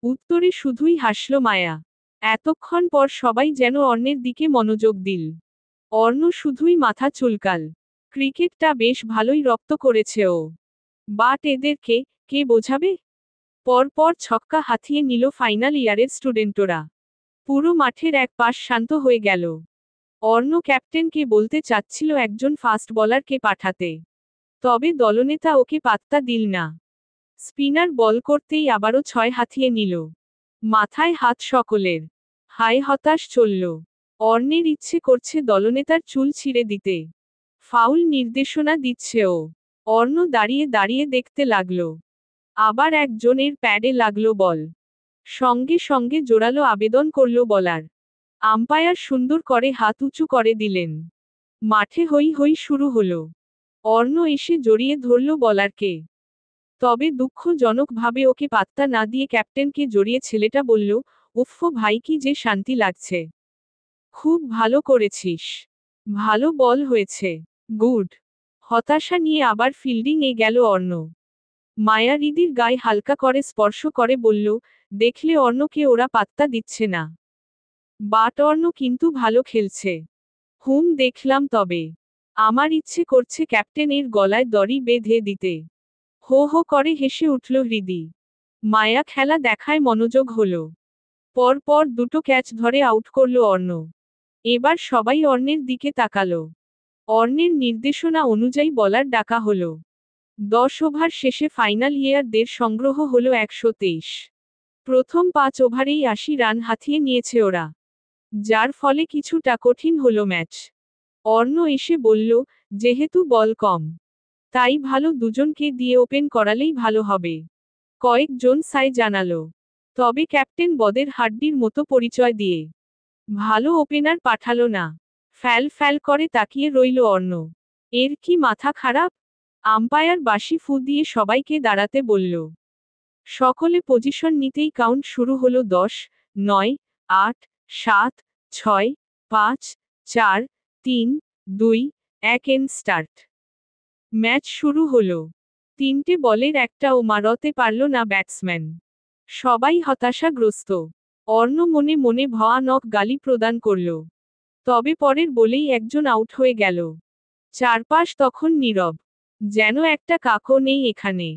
উত্তরে শুধুই হাসল মায়া। এতক্ষণ পর সবাই যেন অর্ণের দিকে মনোযোগ দিল। অর্ণ শুধুই মাথা চুলকাল। ক্রিকেটটা বেশ ভালোই রপ্ত করেছে ও। বাট এদেরকে কে বোঝাবে? পরপর ছক্কা হাতিয়ে নিল ফাইনাল ইয়ারের স্টুডেন্টরা। পুরো মাঠের এক পাশ শান্ত হয়ে গেল। অর্ণ ক্যাপ্টেনকে বলতে চাচ্ছিল একজন ফাস্ট বলারকে পাঠাতে, তবে দলনেতা ওকে পাত্তা দিল না। স্পিনার বল করতেই আবারও 6 হাতিয়ে নিল। মাথায় হাত সকলের। হায় হতাশ চলল। অর্ণের ইচ্ছে করছে দলনেতার চুল ছিঁড়ে দিতে। ফাউল নির্দেশনা দিচ্ছে ও। অর্ণ দাঁড়িয়ে দাঁড়িয়ে দেখতে লাগল। আবার একজনের প্যাডে লাগলো বল। সঙ্গে সঙ্গে জোরালো আবেদন করল বলার। আম্পায়ার সুন্দর করে হাত উঁচু করে দিলেন। মাঠে হৈ হৈ শুরু হলো। অর্ণ এসে জড়িয়ে ধরল বলারকে। তবে দুঃখজনকভাবে ওকে পাত্তা না দিয়ে ক্যাপ্টেনকে জড়িয়ে ছেলেটা বলল, উফ ভাই কি যে শান্তি লাগছে। খুব ভালো করেছিস। ভালো বল হয়েছে। গুড। হতাশা নিয়ে আবার ফিল্ডিং এ গেল অর্ণ। মায়া রিদির গায়ে হালকা করে স্পর্শ করে বলল, দেখলে অর্ণকে ওরা পাত্তা দিচ্ছে না। বাট অর্ণ কিন্তু ভালো খেলছে। দেখলাম তবে। আমার ইচ্ছে করছে ক্যাপ্টেনের গলায় দড়ি বেঁধে দিতে। হো হো করে হেসে উঠল হৃদি। মায়া খেলা দেখায় মনোযোগ হলো। পর দুটো ক্যাচ ধরে আউট করল অর্ণ। এবার সবাই অর্ণের দিকে তাকালো। অর্ণের নির্দেশনা অনুযায়ী বলার ডাকা হলো। 10 ওভার শেষে ফাইনাল ইয়ারদের সংগ্রহ হলো 123। প্রথম 5 ওভারেই 80 রান হাতিয়ে নিয়েছে ওরা, যার ফলে কিছুটা কঠিন হলো ম্যাচ। অর্ণ এসে বলল, যেহেতু বল কম, তাই ভালো দুজনকে দিয়ে ওপেন করালেই ভালো হবে। কয়েকজন সাই জানালো। তবে ক্যাপ্টেন বদের হাড্ডির মতো পরিচয় দিয়ে ভালো ওপেনার পাঠালো না। ফ্যাল ফ্যাল করে তাকিয়ে রইল অর্ণ। এর কি মাথা খারাপ? আম্পায়ার বাঁশি ফু দিয়ে সবাইকে দাঁড়াতে বলল। সকলে পজিশন নিতেই কাউন্ট শুরু হলো। 10, 9, 8, 7, 6, 5, 4, 3, 2, 1 এন্ড স্টার্ট। ম্যাচ শুরু হলো। 3টে বলের একটাও মারতে পারল না ব্যাটসম্যান। সবাই হতাশাগ্রস্ত। অর্ণ মনে মনে ভয়ানক গালি প্রদান করল। তবে পরের বলেই একজন আউট হয়ে গেল। চারপাশ তখন নীরব। যেন একটা কাকও নেই এখানে।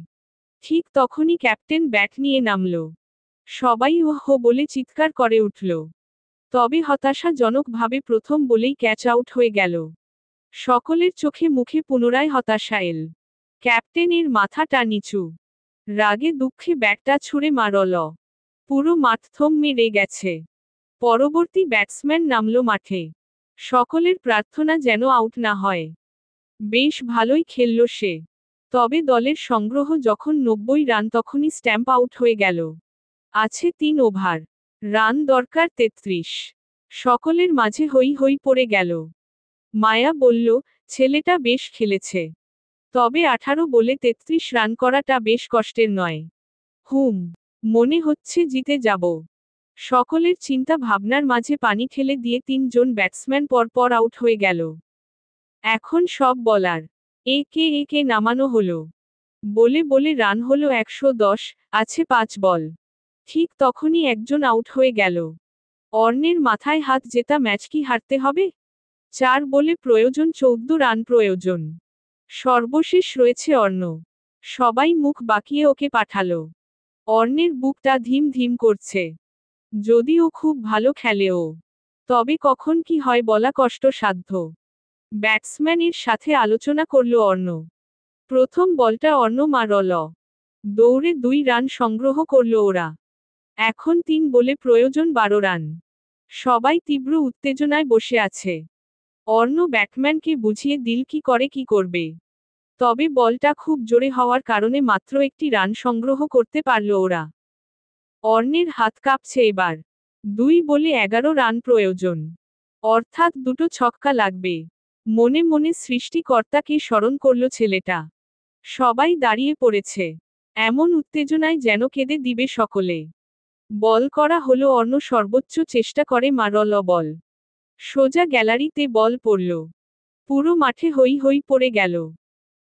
ঠিক তখনই ক্যাপ্টেন ব্যাট নিয়ে নামল। সবাই ওহ বলে চিৎকার করে উঠল। তবে হতাশাজনকভাবে প্রথম বলেই ক্যাচ আউট হয়ে গেল। সকলের চোখে মুখে পুনরায় হতাশা এল। ক্যাপ্টেনের মাথাটা নিচু। রাগে দুঃখে ব্যাটটা ছুঁড়ে মারল। পুরো মাঠ থমকে গেছে। পরবর্তী ব্যাটসম্যান নামল মাঠে। সকলের প্রার্থনা যেন আউট না হয়। বেশ ভালোই খেলল সে। তবে দলের সংগ্রহ যখন 90 রান তখনই স্ট্যাম্প আউট হয়ে গেল। আছে 3 ওভার। রান দরকার 33। সকলের মাঝে হৈ হৈ পড়ে গেল। মায়া বলল, ছেলেটা বেশ খেলেছে। তবে 18 বলে 33 রান করাটা বেশ কষ্টের নয়। মনে হচ্ছে জিতে যাব। সকলের চিন্তা ভাবনার মাঝে পানি ঠেলে দিয়ে 3 জন ব্যাটসম্যান পরপর আউট হয়ে গেল। এখন সব বলার একে একে নামানো হলো। বলে বলে রান হলো 110, আছে 5 বল। ঠিক তখনই একজন আউট হয়ে গেল। অর্ণের মাথায় হাত, জেতা ম্যাচ কি হারতে হবে? 4 বলে প্রয়োজন 14 রান প্রয়োজন। সর্বশেষ রয়েছে অর্ণ। সবাই মুখ বাঁকিয়ে ওকে পাঠালো। অর্ণের বুকটা ধিম ধিম করছে। যদিও খুব ভালো খেলে ও, তবে কখন কি হয় বলা কষ্টসাধ্য। ব্যাটসম্যানের সাথে আলোচনা করল অর্ণ। প্রথম বলটা অর্ণ মারল। দৌড়ে 2 রান সংগ্রহ করল ওরা। এখন 3 বলে প্রয়োজন 12 রান। সবাই তীব্র উত্তেজনায় বসে আছে। অর্ণ ব্যাটম্যানকে বুঝিয়ে দিল কি করে কি করবে। তবে বলটা খুব জোরে হওয়ার কারণে মাত্র 1টি রান সংগ্রহ করতে পারল ওরা। অর্ণের হাত কাঁপছে এবার। 2 বলে 11 রান প্রয়োজন। অর্থাৎ 2টো ছক্কা লাগবে। মনে মনে সৃষ্টিকর্তাকে স্মরণ করল ছেলেটা। সবাই দাঁড়িয়ে পড়েছে। এমন উত্তেজনায় যেন কেঁদে দিবে সকলে। বল করা হলো। অর্ণ সর্বোচ্চ চেষ্টা করে মারল বল। সোজা গ্যালারিতে বল পড়ল। পুরো মাঠে হৈ হৈ পড়ে গেল।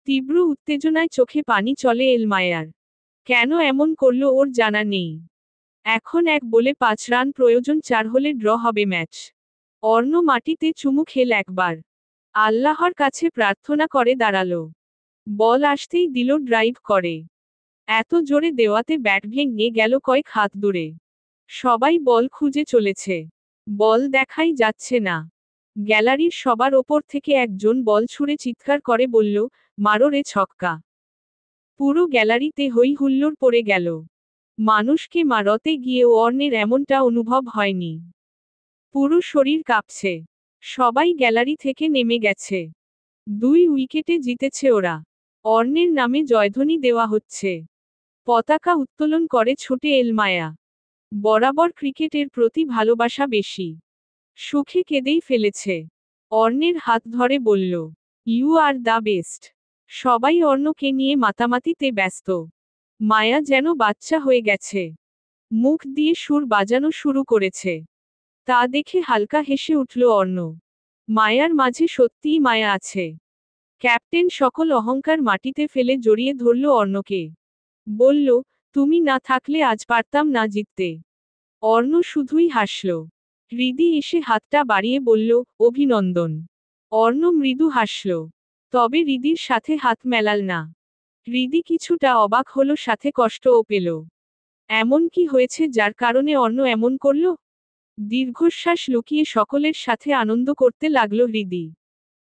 তীব্র উত্তেজনায় চোখে পানি চলে এল মায়ার। কেন এমন করল ওর জানা নেই। এখন 1 বলে 5 রান প্রয়োজন, 4 হলে ড্র হবে ম্যাচ। অর্ণ মাটিতে চুমু খেল একবার। আল্লাহর কাছে প্রার্থনা করে দাঁড়ালো। বল আসতেই দিল ড্রাইভ করে। এত জোরে দেওয়াতে ব্যাট ভেঙে গেল কয়েক হাত দূরে। সবাই বল খুঁজে চলেছে। বল দেখাই যাচ্ছে না। গ্যালারির সবার ওপর থেকে একজন বল ছুঁড়ে চিৎকার করে বলল, মারো রে ছক্কা। পুরো গ্যালারিতে হই হুল্লোড় পড়ে গেল। মানুষকে মারতে গিয়েও অর্ণের এমনটা অনুভব হয়নি। পুরো শরীর কাঁপছে। সবাই গ্যালারি থেকে নেমে গেছে। 2 উইকেটে জিতেছে ওরা। অর্ণের নামে জয়ধ্বনি দেওয়া হচ্ছে। পতাকা উত্তোলন করে ছুটে এল মায়া। বরাবর ক্রিকেটের প্রতি ভালোবাসা বেশি। সুখে কেঁদেই ফেলেছে। অর্ণের হাত ধরে বলল, ইউ আর দ্য বেস্ট। সবাই অর্ণকে নিয়ে মাতামাতিতে ব্যস্ত। মায়া যেন বাচ্চা হয়ে গেছে। মুখ দিয়ে সুর বাজানো শুরু করেছে। তা দেখে হালকা হেসে উঠল অর্ণ। মায়ার মাঝে সত্যিই মায়া আছে। ক্যাপ্টেন সকল অহংকার মাটিতে ফেলে জড়িয়ে ধরল অর্ণকে। বলল, তুমি না থাকলে আজ পারতাম না জিততে। অর্ণ শুধুই হাসল। হৃদি এসে হাতটা বাড়িয়ে বলল, অভিনন্দন। অর্ণ মৃদু হাসল। তবে হৃদির সাথে হাত মেলাল না। হৃদি কিছুটা অবাক হলো, সাথে কষ্টও পেল। এমন কি হয়েছে যার কারণে অর্ণ এমন করল? দীর্ঘশ্বাস লুকিয়ে সকলের সাথে আনন্দ করতে লাগলো হৃদি।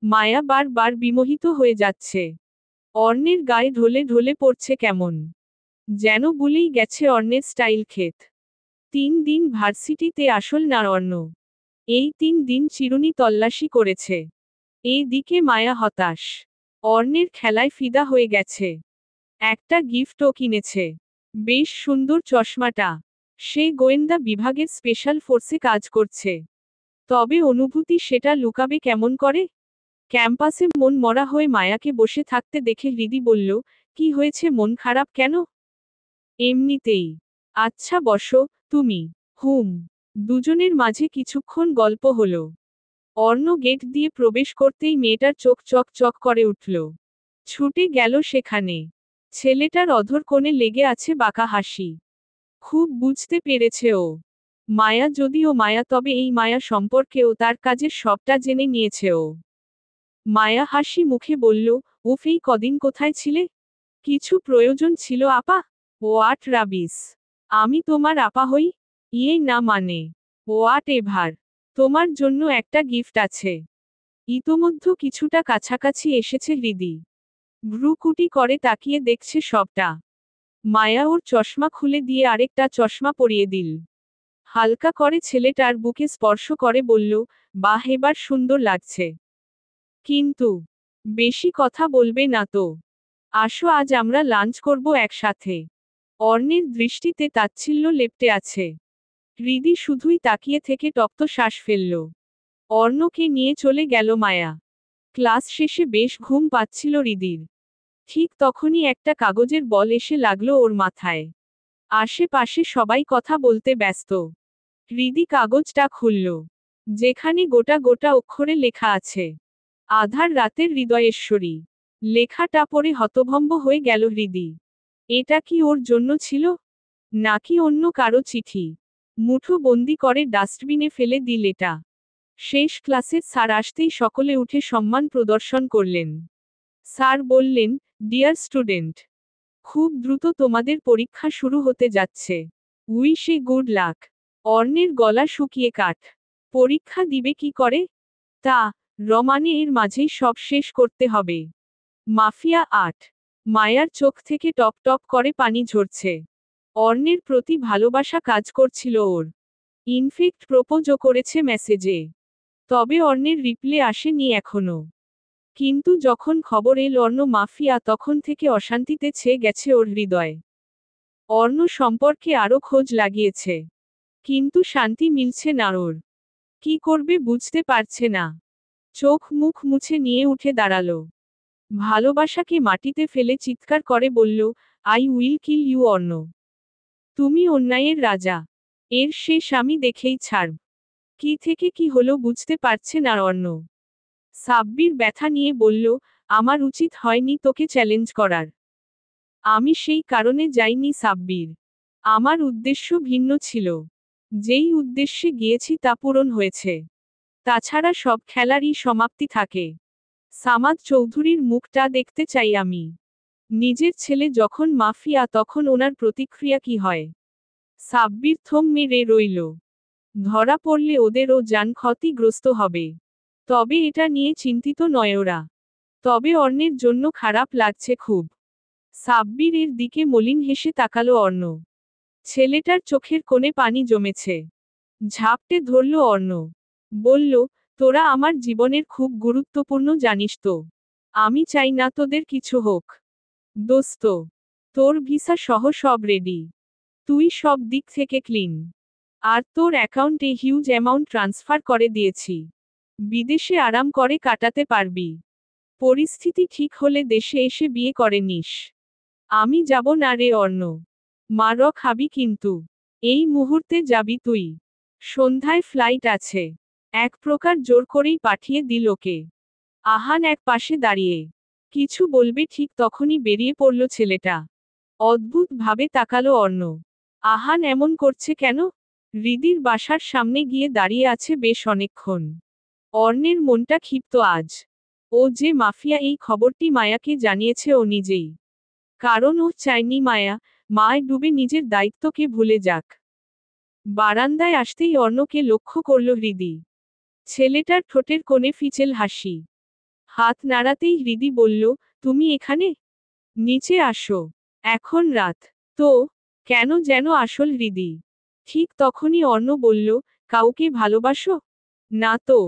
মায়া বারবার বিমোহিত হয়ে যাচ্ছে। অর্ণের গায়ে ঢলে ঢলে পড়ছে কেমন যেন ভুলেই গেছে অর্ণের স্টাইল ক্ষেত। 3 দিন ভার্সিটিতে আসল না অর্ণ। এই 3 দিন চিরুনি তল্লাশি করেছে। এই দিকে মায়া হতাশ। অর্ণের খেলায় ফিদা হয়ে গেছে। একটা গিফটও কিনেছে। বেশ সুন্দর চশমাটা। সে গোয়েন্দা বিভাগের স্পেশাল ফোর্সে কাজ করছে। তবে অনুভূতি সেটা লুকাবে কেমন করে? ক্যাম্পাসে মন মরা হয়ে মায়াকে বসে থাকতে দেখে হৃদি বলল, কি হয়েছে, মন খারাপ কেন? এমনিতেই। আচ্ছা বসো, তুমি। হুম। দুজনের মাঝে কিছুক্ষণ গল্প হলো। অর্ণ গেট দিয়ে প্রবেশ করতেই মেয়েটার চোখ চক চক করে উঠল। ছুটে গেল সেখানে। ছেলেটার অধর কোণে লেগে আছে বাঁকা হাসি। খুব বুঝতে পেরেছে ও। মায়া যদিও মায়া, তবে এই মায়া সম্পর্কেও তার কাজের সবটা জেনে নিয়েছে ও। মায়া হাসি মুখে বলল, উফ, এই কদিন কোথায় ছিলে? কিছু প্রয়োজন ছিল আপা? হোয়াট রাবিস। আমি তোমার আপা হই? ইয়ে না মানে। What ever. তোমার জন্য একটা গিফট আছে। ইতোমধ্যে কিছুটা কাছাকাছি এসেছে হৃদি। ভ্রুকুটি করে তাকিয়ে দেখছে সবটা। মায়া ওর চশমা খুলে দিয়ে আরেকটা চশমা পরিয়ে দিল। হালকা করে ছেলেটার বুকে স্পর্শ করে বলল, বাহ, এবার সুন্দর লাগছে। কিন্তু বেশি কথা বলবে না তো। আসো, আজ আমরা লাঞ্চ করব একসাথে। অর্ণের দৃষ্টিতে তাচ্ছিল্য লেপ্টে আছে। হৃদি শুধুই তাকিয়ে থেকে তপ্ত শ্বাস ফেলল। অর্ণকে নিয়ে চলে গেল মায়া। ক্লাস শেষে বেশ ঘুম পাচ্ছিল হৃদির। ঠিক তখনই একটা কাগজের বল এসে লাগলো ওর মাথায়। আশেপাশে সবাই কথা বলতে ব্যস্ত। হৃদি কাগজটা খুলল। যেখানে গোটা গোটা অক্ষরে লেখা আছে, আধার রাতের হৃদয়েশ্বরী। লেখাটা পড়ে হতভম্ব হয়ে গেল হৃদি। এটা কি ওর জন্য ছিল? নাকি অন্য কারো চিঠি? মুঠো বন্দি করে ডাস্টবিনে ফেলে দিল এটা। শেষ ক্লাসের স্যার আসতেই সকলে উঠে সম্মান প্রদর্শন করলেন। স্যার বললেন, ডিয়ার স্টুডেন্ট, খুব দ্রুত তোমাদের পরীক্ষা শুরু হতে যাচ্ছে। Wish a good luck. অর্ণের গলা শুকিয়ে কাঠ। পরীক্ষা দিবে কি করে? তা রমানে এর মাঝেই সব শেষ করতে হবে। মাফিয়া 8। মায়ার চোখ থেকে টপ টপ করে পানি ঝরছে। অর্ণের প্রতি ভালোবাসা কাজ করছিল ওর। ইনফেক্ট প্রপোজও করেছে মেসেজে। তবে অর্ণের রিপ্লে আসেনি এখনো। কিন্তু যখন খবর এল অর্ণ মাফিয়া, তখন থেকে অশান্তিতে ছেয়ে গেছে ওর হৃদয়। অর্ণ সম্পর্কে আরও খোঁজ লাগিয়েছে। কিন্তু শান্তি মিলছে না ওর। কি করবে বুঝতে পারছে না। চোখ মুখ মুছে নিয়ে উঠে দাঁড়ালো। ভালোবাসাকে মাটিতে ফেলে চিৎকার করে বলল, I will kill you Arna. তুমি অন্যায়ের রাজা। এর শেষ আমি দেখেই ছাড়ব। কি থেকে কি হলো বুঝতে পারছে না অর্ণ। সাব্বির ব্যথা নিয়ে বলল, আমার উচিত হয়নি তোকে চ্যালেঞ্জ করার। আমি সেই কারণে যাইনি সাব্বির। আমার উদ্দেশ্য ভিন্ন ছিল। যেই উদ্দেশ্যে গিয়েছি তা পূরণ হয়েছে। তাছাড়া সব খেলারই সমাপ্তি থাকে। সামাদ চৌধুরীর মুখটা দেখতে চাই আমি। নিজের ছেলে যখন মাফিয়া, তখন ওনার প্রতিক্রিয়া কি হয়? সাব্বির থম মেরে রইল। ধরা পড়লে ওদেরও যান ক্ষতিগ্রস্ত হবে। তবে এটা নিয়ে চিন্তিত নয় ওরা। তবে অর্ণের জন্য খারাপ লাগছে খুব। সাব্বিরের দিকে মলিন হেসে তাকালো অর্ণ। ছেলেটার চোখের কোণে পানি জমেছে। ঝাপটে ধরল অর্ণ। বলল, তোরা আমার জীবনের খুব গুরুত্বপূর্ণ জানিস তো। আমি চাই না তোদের কিছু হোক। দোস্ত, তোর ভিসা সহ সব রেডি। তুই সব দিক থেকে ক্লিন। আর তোর অ্যাকাউন্টে হিউজ অ্যামাউন্ট ট্রান্সফার করে দিয়েছি। বিদেশে আরাম করে কাটাতে পারবি। পরিস্থিতি ঠিক হলে দেশে এসে বিয়ে করে নিস। আমি যাব না রে অর্ণ। মার খাবি কিন্তু। এই মুহূর্তে যাবি তুই। সন্ধ্যায় ফ্লাইট আছে। এক প্রকার জোর করেই পাঠিয়ে দিল ওকে। আহান এক পাশে দাঁড়িয়ে। কিছু বলবে ঠিক তখনই বেরিয়ে পড়ল ছেলেটা। অদ্ভুত ভাবে তাকালো অর্ণ। আহান এমন করছে কেন? হৃদির বাসার সামনে গিয়ে দাঁড়িয়ে আছে বেশ অনেকক্ষণ। অর্ণের মনটা ক্ষিপ্ত আজ। ও যে মাফিয়া এই খবরটি মায়াকে জানিয়েছে ও নিজেই। কারণ ও চায়নি মায় ডুবে নিজের দায়িত্বকে ভুলে যাক। বারান্দায় আসতেই অর্ণকে লক্ষ্য করল হৃদি। ছেলেটার ঠোঁটের কোণে ফিচেল হাসি। হাত নাড়াতেই হৃদি বলল, তুমি এখানে? নিচে আসো। এখন রাত। তো কেন যেন আসল হৃদি। ঠিক তখনই অর্ণ বলল, কাউকে ভালোবাসো? না তো।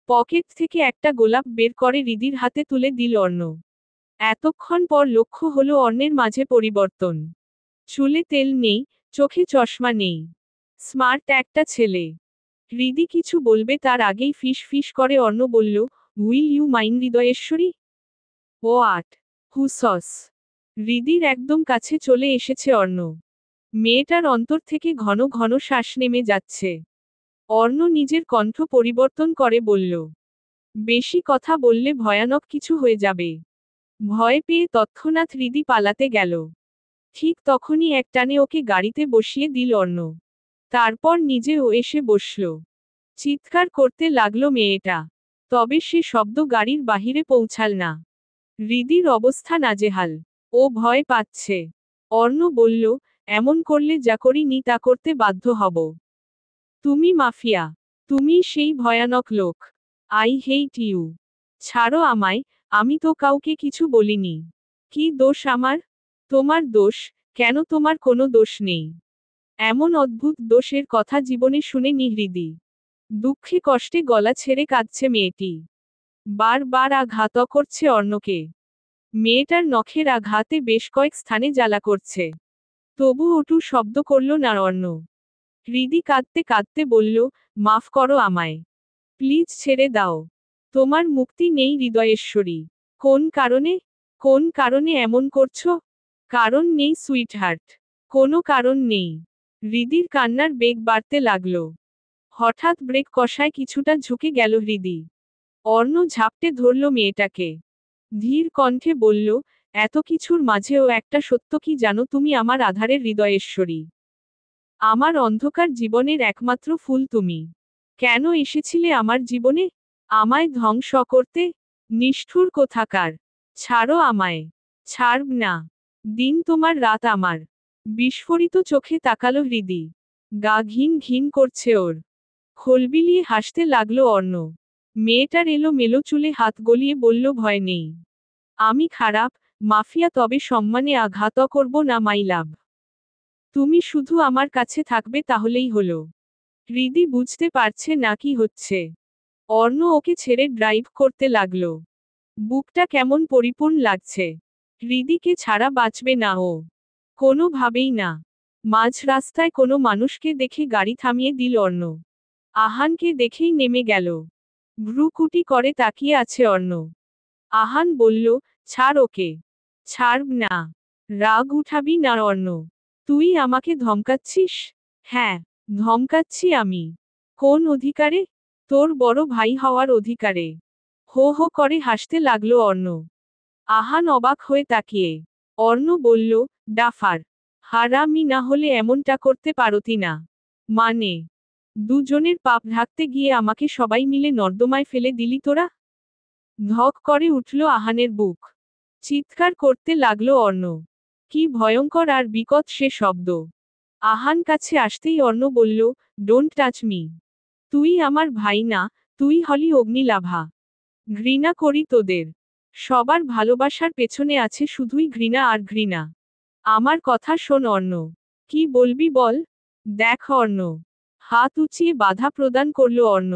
পকেট থেকে একটা গোলাপ বের করে হৃদির হাতে তুলে দিল অর্ণ। এতক্ষণ পর লক্ষ্য হলো অর্ণের মাঝে পরিবর্তন। চুলে তেল নেই, চোখে চশমা নেই। স্মার্ট একটা ছেলে। হৃদি কিছু বলবে তার আগেই ফিস ফিস করে অর্ণ বলল, উইল ইউ মাইন্ড হৃদয়েশ্বরী? ও আট হুসস। হৃদির একদম কাছে চলে এসেছে অর্ণ। মেয়েটার অন্তর থেকে ঘন ঘন শ্বাস নেমে যাচ্ছে। অর্ণ নিজের কণ্ঠ পরিবর্তন করে বলল, বেশি কথা বললে ভয়ানক কিছু হয়ে যাবে। ভয় পেয়ে তৎক্ষণাৎ হৃদি পালাতে গেল। ঠিক তখনই একটানে ওকে গাড়িতে বসিয়ে দিল অর্ণ। তারপর নিজেও এসে বসল। চিৎকার করতে লাগলো মেয়েটা। তবে সে শব্দ গাড়ির বাহিরে পৌঁছাল না। হৃদির অবস্থা নাজেহাল। ও ভয় পাচ্ছে। অর্ণ বলল, এমন করলে যা করিনি তা করতে বাধ্য হব। তুমি মাফিয়া। তুমি সেই ভয়ানক লোক। I hate you. ছাড়ো আমায়। আমি তো কাউকে কিছু বলিনি। কি দোষ আমার? তোমার দোষ? কেন তোমার কোনো দোষ নেই? এমন অদ্ভুত দোষের কথা জীবনে শুনেনি হৃদি। দুঃখে কষ্টে গলা ছেড়ে কাঁদছে মেয়েটি। বারবার আঘাত করছে অর্ণকে। মেয়েটার নখের আঘাতে বেশ কয়েক স্থানে জ্বালা করছে। তবু ওটু শব্দ করল না অর্ণ। হৃদি কাঁদতে কাঁদতে বলল, মাফ করো আমায়। প্লিজ ছেড়ে দাও। তোমার মুক্তি নেই হৃদয়েশ্বরী। কোন কারণে? কোন কারণে এমন করছো? কারণ নেই সুইটহার্ট। কোনো কারণ নেই। হৃদির কান্নার বেগ বাড়তে লাগল। হঠাৎ ব্রেক কষায় কিছুটা ঝুঁকে গেল হৃদি। অর্ণ ঝাপটে ধরল মেয়েটাকে। ধীর কণ্ঠে বলল, এত কিছুর মাঝেও একটা সত্য কি জানো, তুমি আমার আধারের হৃদয়েশ্বরী। আমার অন্ধকার জীবনের একমাত্র ফুল তুমি। কেন এসেছিলে আমার জীবনে? আমায় ধ্বংস করতে? নিষ্ঠুর কোথাকার। ছাড়ো আমায়। ছাড়ব না। দিন তোমার রাত আমার। বিস্ফোরিত চোখে তাকালো হৃদি। গা ঘিন ঘিন করছে ওর। খোলবিলিয়ে হাসতে লাগলো অর্ণ। মেয়েটার এলোমেলো চুলে হাত গলিয়ে বলল, ভয় নেই। আমি খারাপ মাফিয়া, তবে সম্মানে আঘাত করব না মাই লাভ। তুমি শুধু আমার কাছে থাকবে তাহলেই হলো। হৃদি বুঝতে পারছে না কি হচ্ছে। অর্ণ ওকে ছেড়ে ড্রাইভ করতে লাগলো। বুকটা কেমন পরিপূর্ণ লাগছে। হৃদিকে ছাড়া বাঁচবে না ও। কোনোভাবেই না। মাঝ রাস্তায় কোনো মানুষকে দেখে গাড়ি থামিয়ে দিল অর্ণ। আহানকে দেখেই নেমে গেল। ভ্রুকুটি করে তাকিয়ে আছে অর্ণ। আহান বলল, ছাড় ওকে। ছাড়ব না। রাগ উঠাবি না অর্ণ। তুই আমাকে ধমকাচ্ছিস? হ্যাঁ, ধমকাচ্ছি আমি। কোন অধিকারে? তোর বড় ভাই হওয়ার অধিকারে। হো হো করে হাসতে লাগলো অর্ণ। আহান অবাক হয়ে তাকিয়ে। অর্ণ বলল, ডাফার। হারামি না হলে এমনটা করতে পারতি না। মানে? দুজনের পাপ ঢাকতে গিয়ে আমাকে সবাই মিলে নর্দমায় ফেলে দিলি তোরা? ধক করে উঠল আহানের বুক। চিৎকার করতে লাগলো অর্ণ। কি ভয়ঙ্কর আর বিকট সে শব্দ। আহান কাছে আসতেই অর্ণ বলল, ডোন্ট টাচ মি। তুই আমার ভাই না, তুই হলি অগ্নিলাভা। ঘৃণা করি তোদের। সবার ভালোবাসার পেছনে আছে শুধুই ঘৃণা আর ঘৃণা। আমার কথা শোন অর্ণ। কি বলবি বল? দেখ অর্ণ। হাত উঁচিয়ে বাধা প্রদান করল অর্ণ।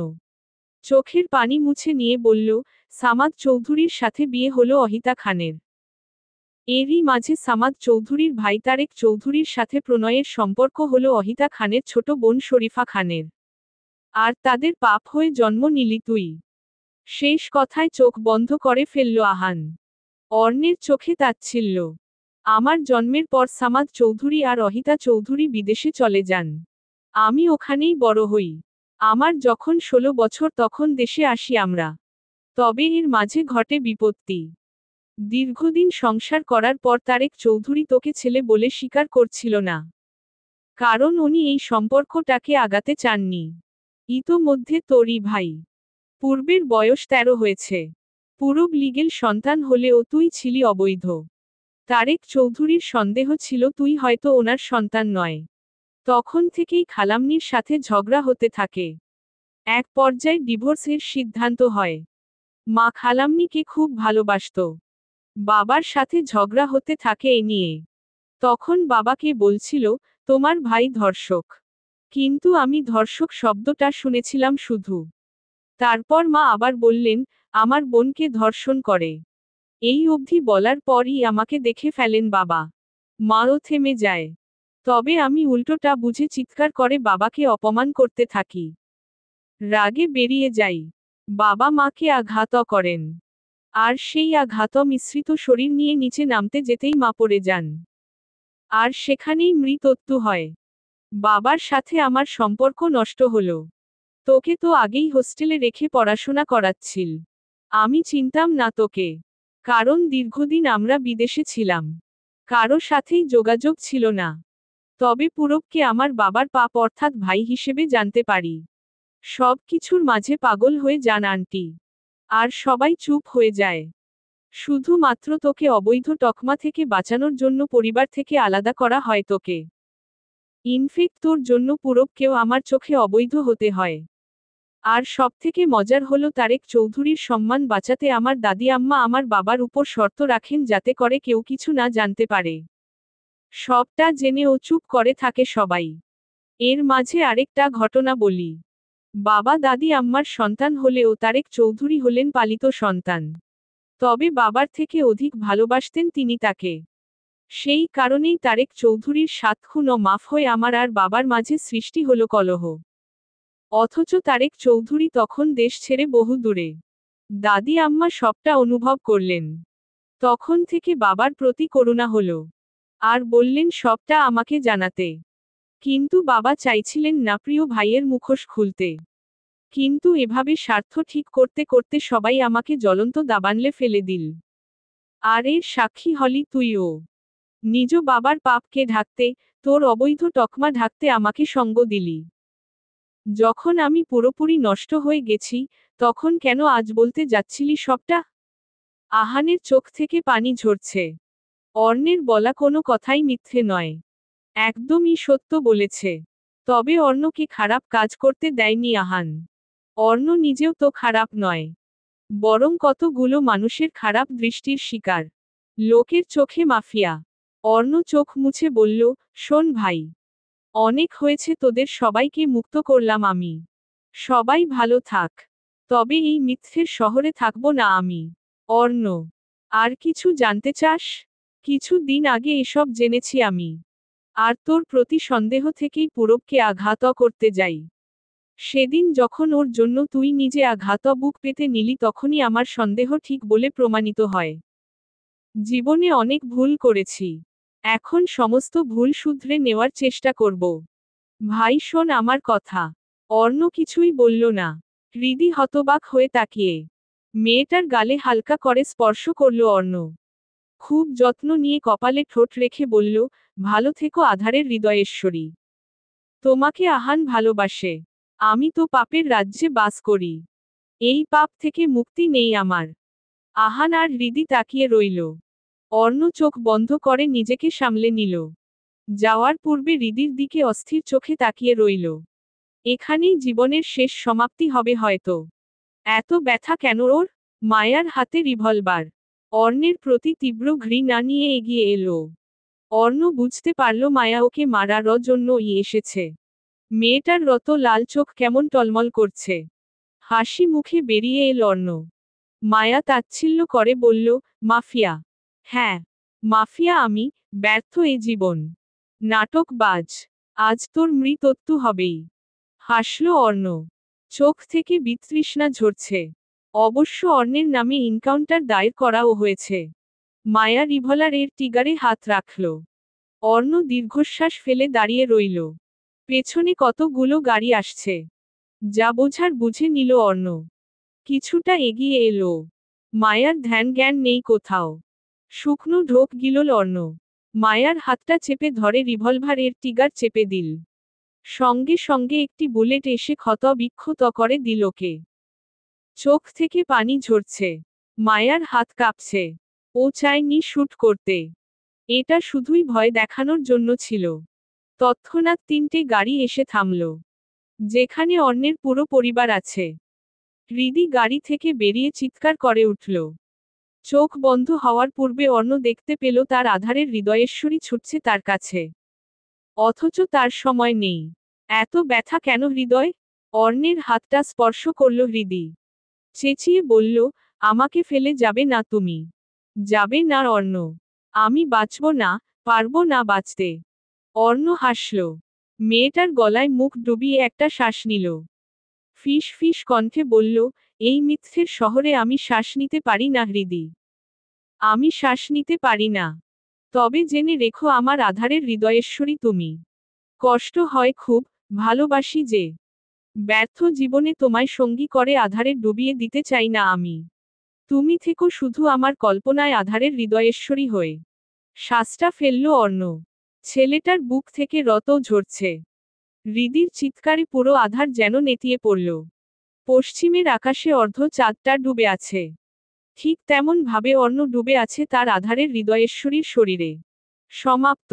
চোখের পানি মুছে নিয়ে বলল, সামাদ চৌধুরীর সাথে বিয়ে হলো অহিতা খানের। এরই মাঝে সামাদ চৌধুরীর ভাই তারেক চৌধুরীর সাথে প্রণয়ের সম্পর্ক হলো অহিতা খানের ছোট বোন শরীফা খানের। আর তাদের পাপ হয়ে জন্ম নিলি তুই। শেষ কথায় চোখ বন্ধ করে ফেলল আহান। অর্ণের চোখে তাচ্ছিল্য। আমার জন্মের পর সামাদ চৌধুরী আর অহিতা চৌধুরী বিদেশে চলে যান। আমি ওখানেই বড় হই। আমার যখন 16 বছর তখন দেশে আসি আমরা। তবে এর মাঝে ঘটে বিপত্তি। দীর্ঘদিন সংসার করার পর তারেক চৌধুরী তোকে ছেলে বলে স্বীকার করছিল না। কারণ উনি এই সম্পর্কটাকে আগাতে চাননি। ইতোমধ্যে তোরই ভাই পূর্বের বয়স 13 হয়েছে। পূরব লিগেল সন্তান হলেও তুই ছিলি অবৈধ। তারেক চৌধুরীর সন্দেহ ছিল তুই হয়তো ওনার সন্তান নয়। তখন থেকেই খালাম্নির সাথে ঝগড়া হতে থাকে। এক পর্যায়ে ডিভোর্সের সিদ্ধান্ত হয়। মা খালাম্নিকে খুব ভালোবাসত। বাবার সাথে ঝগড়া হতে থাকে এ নিয়ে। তখন বাবাকে বলছিল, তোমার ভাই ধর্ষক। কিন্তু আমি ধর্ষক শব্দটা শুনেছিলাম শুধু। তারপর মা আবার বললেন, আমার বোনকে ধর্ষণ করে। এই অবধি বলার পরই আমাকে দেখে ফেলেন বাবা। মাও থেমে যায়। তবে আমি উল্টোটা বুঝে চিৎকার করে বাবাকে অপমান করতে থাকি। রাগে বেরিয়ে যাই। বাবা মাকে আঘাত করেন। আর সেই আঘাত মিশ্রিত শরীর নিয়ে নিচে নামতে যেতেই মা পড়ে যান। আর সেখানেই মৃত্যু হয়। বাবার সাথে আমার সম্পর্ক নষ্ট হলো। তোকে তো আগেই হোস্টেলে রেখে পড়াশোনা করাচ্ছিল। আমি চিনতাম না তোকে। কারণ দীর্ঘদিন আমরা বিদেশে ছিলাম। কারো সাথেই যোগাযোগ ছিল না। তবে পূরবকে আমার বাবার পাপ অর্থাৎ ভাই হিসেবে জানতে পারি। সব কিছুর মাঝে পাগল হয়ে যান আন্টি। আর সবাই চুপ হয়ে যায়। শুধুমাত্র তোকে অবৈধ তকমা থেকে বাঁচানোর জন্য পরিবার থেকে আলাদা করা হয় তোকে। ইনফেক্ট তোর জন্য পূরবকেও আমার চোখে অবৈধ হতে হয়। আর সবথেকে মজার হলো তারেক চৌধুরীর সম্মান বাঁচাতে আমার দাদি আম্মা আমার বাবার উপর শর্ত রাখেন যাতে করে কেউ কিছু না জানতে পারে। সবটা জেনেও চুপ করে থাকে সবাই। এর মাঝে আরেকটা ঘটনা বলি। বাবা দাদি আম্মার সন্তান হলেও তারেক চৌধুরী হলেন পালিত সন্তান। তবে বাবার থেকে অধিক ভালোবাসতেন তিনি তাকে। সেই কারণেই তারেক চৌধুরীর 7 খুন ও মাফ হয়ে আমার আর বাবার মাঝে সৃষ্টি হলো কলহ। অথচ তারেক চৌধুরী তখন দেশ ছেড়ে বহু দূরে। দাদি আম্মা সবটা অনুভব করলেন। তখন থেকে বাবার প্রতি করুণা হলো। আর বললেন সবটা আমাকে জানাতে। কিন্তু বাবা চাইছিলেন না প্রিয় ভাইয়ের মুখোশ খুলতে। কিন্তু এভাবে স্বার্থ ঠিক করতে করতে সবাই আমাকে জ্বলন্ত দাবানলে ফেলে দিল। আর এর সাক্ষী হলি তুইও। নিজ বাবার পাপকে ঢাকতে, তোর অবৈধ তকমা ঢাকতে আমাকে সঙ্গ দিলি। যখন আমি পুরোপুরি নষ্ট হয়ে গেছি, তখন কেন আজ বলতে যাচ্ছিলি সবটা? আহানের চোখ থেকে পানি ঝরছে। অর্ণের বলা কোনো কথাই মিথ্যে নয়। একদমই সত্য বলেছে। তবে অর্ণকে খারাপ কাজ করতে দেয়নি আহান। অর্ণ নিজেও তো খারাপ নয়। বরং কতগুলো মানুষের খারাপ দৃষ্টির শিকার। লোকের চোখে মাফিয়া। অর্ণ চোখ মুছে বলল, শোন ভাই। অনেক হয়েছে তোদের সবাইকে মুক্ত করলাম আমি। সবাই ভালো থাক। তবে এই মিথ্যের শহরে থাকবো না আমি। অর্ণ, আর কিছু জানতে চাস? কিছু দিন আগে এসব জেনেছি আমি। আর তোর প্রতি সন্দেহ থেকেই পূরবকে আঘাত করতে যাই। সেদিন যখন ওর জন্য তুই নিজে আঘাত বুক পেতে নিলি তখনই আমার সন্দেহ ঠিক বলে প্রমাণিত হয়। জীবনে অনেক ভুল করেছি। এখন সমস্ত ভুল শুধরে নেওয়ার চেষ্টা করব। ভাই শোন আমার কথা। অর্ণ কিছুই বলল না। হৃদি হতবাক হয়ে তাকিয়ে। মেয়েটার গালে হালকা করে স্পর্শ করল অর্ণ। খুব যত্ন নিয়ে কপালে ঠোঁট রেখে বলল, ভালো থেকো আধারের হৃদয়েশ্বরী। তোমাকে আহান ভালোবাসে। আমি তো পাপের রাজ্যে বাস করি। এই পাপ থেকে মুক্তি নেই আমার। আহান আর হৃদি তাকিয়ে রইল। অর্ণ চোখ বন্ধ করে নিজেকে সামলে নিল। যাওয়ার পূর্বে হৃদির দিকে অস্থির চোখে তাকিয়ে রইল। এখানেই জীবনের শেষ সমাপ্তি হবে হয়তো। এত ব্যথা কেন ওর? মায়ার হাতে রিভলভার। অর্ণের প্রতি তীব্র ঘৃণা নিয়ে এগিয়ে এলো। অর্ণ বুঝতে পারল মায়া ওকে মারার জন্যই এসেছে। মেয়েটার রত লাল চোখ কেমন টলমল করছে। হাসি মুখে বেরিয়ে এল অর্ণ। মায়া তাচ্ছিল্য করে বলল, মাফিয়া। হ্যাঁ, মাফিয়া আমি, ব্যর্থ এ জীবন। নাটকবাজ। আজ তোর মৃত্যু হবেই। হাসল অর্ণ। চোখ থেকে বিতৃষ্ণা ঝরছে। অবশ্য অর্ণের নামে এনকাউন্টার দায়ের করাও হয়েছে। মায়া রিভলভারের ট্রিগারে হাত রাখল। অর্ণ দীর্ঘশ্বাস ফেলে দাঁড়িয়ে রইল। পেছনে কতগুলো গাড়ি আসছে। যা বোঝার বুঝে নিল অর্ণ। কিছুটা এগিয়ে এলো। মায়ার ধ্যান জ্ঞান নেই কোথাও। শুকনো ঢোক গিলল অর্ণ। মায়ার হাতটা চেপে ধরে রিভলভারের ট্রিগার চেপে দিল। সঙ্গে সঙ্গে একটি বুলেট এসে ক্ষত বিক্ষত করে দিল ওকে। চোখ থেকে পানি ঝরছে। মায়ার হাত কাঁপছে। ও চায়নি শুট করতে। এটা শুধুই ভয় দেখানোর জন্য ছিল। তৎক্ষণাৎ 3টে গাড়ি এসে থামল। যেখানে অর্ণের পুরো পরিবার আছে। হৃদি গাড়ি থেকে বেরিয়ে চিৎকার করে উঠল। চোখ বন্ধ হওয়ার পূর্বে অর্ণ দেখতে পেল তার আধারের হৃদয়েশ্বরী ছুটছে তার কাছে। অথচ তার সময় নেই। এত ব্যথা কেন হৃদয়? অর্ণের হাতটা স্পর্শ করল হৃদি। চেঁচিয়ে বলল, আমাকে ফেলে যাবে না তুমি। যাবে না অর্ণ। আমি বাঁচব না, পারবো না বাঁচতে। অর্ণ হাসল। মেয়েটার গলায় মুখ ডুবিয়ে একটা শ্বাস নিল। ফিস ফিস কণ্ঠে বলল, এই মিথ্যের শহরে আমি শ্বাস নিতে পারি না হৃদি। আমি শ্বাস নিতে পারি না। তবে জেনে রেখো আমার আধারের হৃদয়েশ্বরী তুমি। কষ্ট হয় খুব, ভালোবাসি যে। ব্যর্থ জীবনে তোমায় সঙ্গী করে আধারে ডুবিয়ে দিতে চাই না আমি। তুমি থেকো শুধু আমার কল্পনায় আধারের হৃদয়েশ্বরী হয়ে। শ্বাসটা ফেলল অর্ণ। ছেলেটার বুক থেকে রত ঝরছে। হৃদির চিৎকারে পুরো আধার যেন নেতিয়ে পড়ল। পশ্চিমের আকাশে অর্ধ চাঁদটা ডুবে আছে। ঠিক তেমন ভাবে অর্ণ ডুবে আছে তার আধারের হৃদয়েশ্বরীর শরীরে। সমাপ্ত।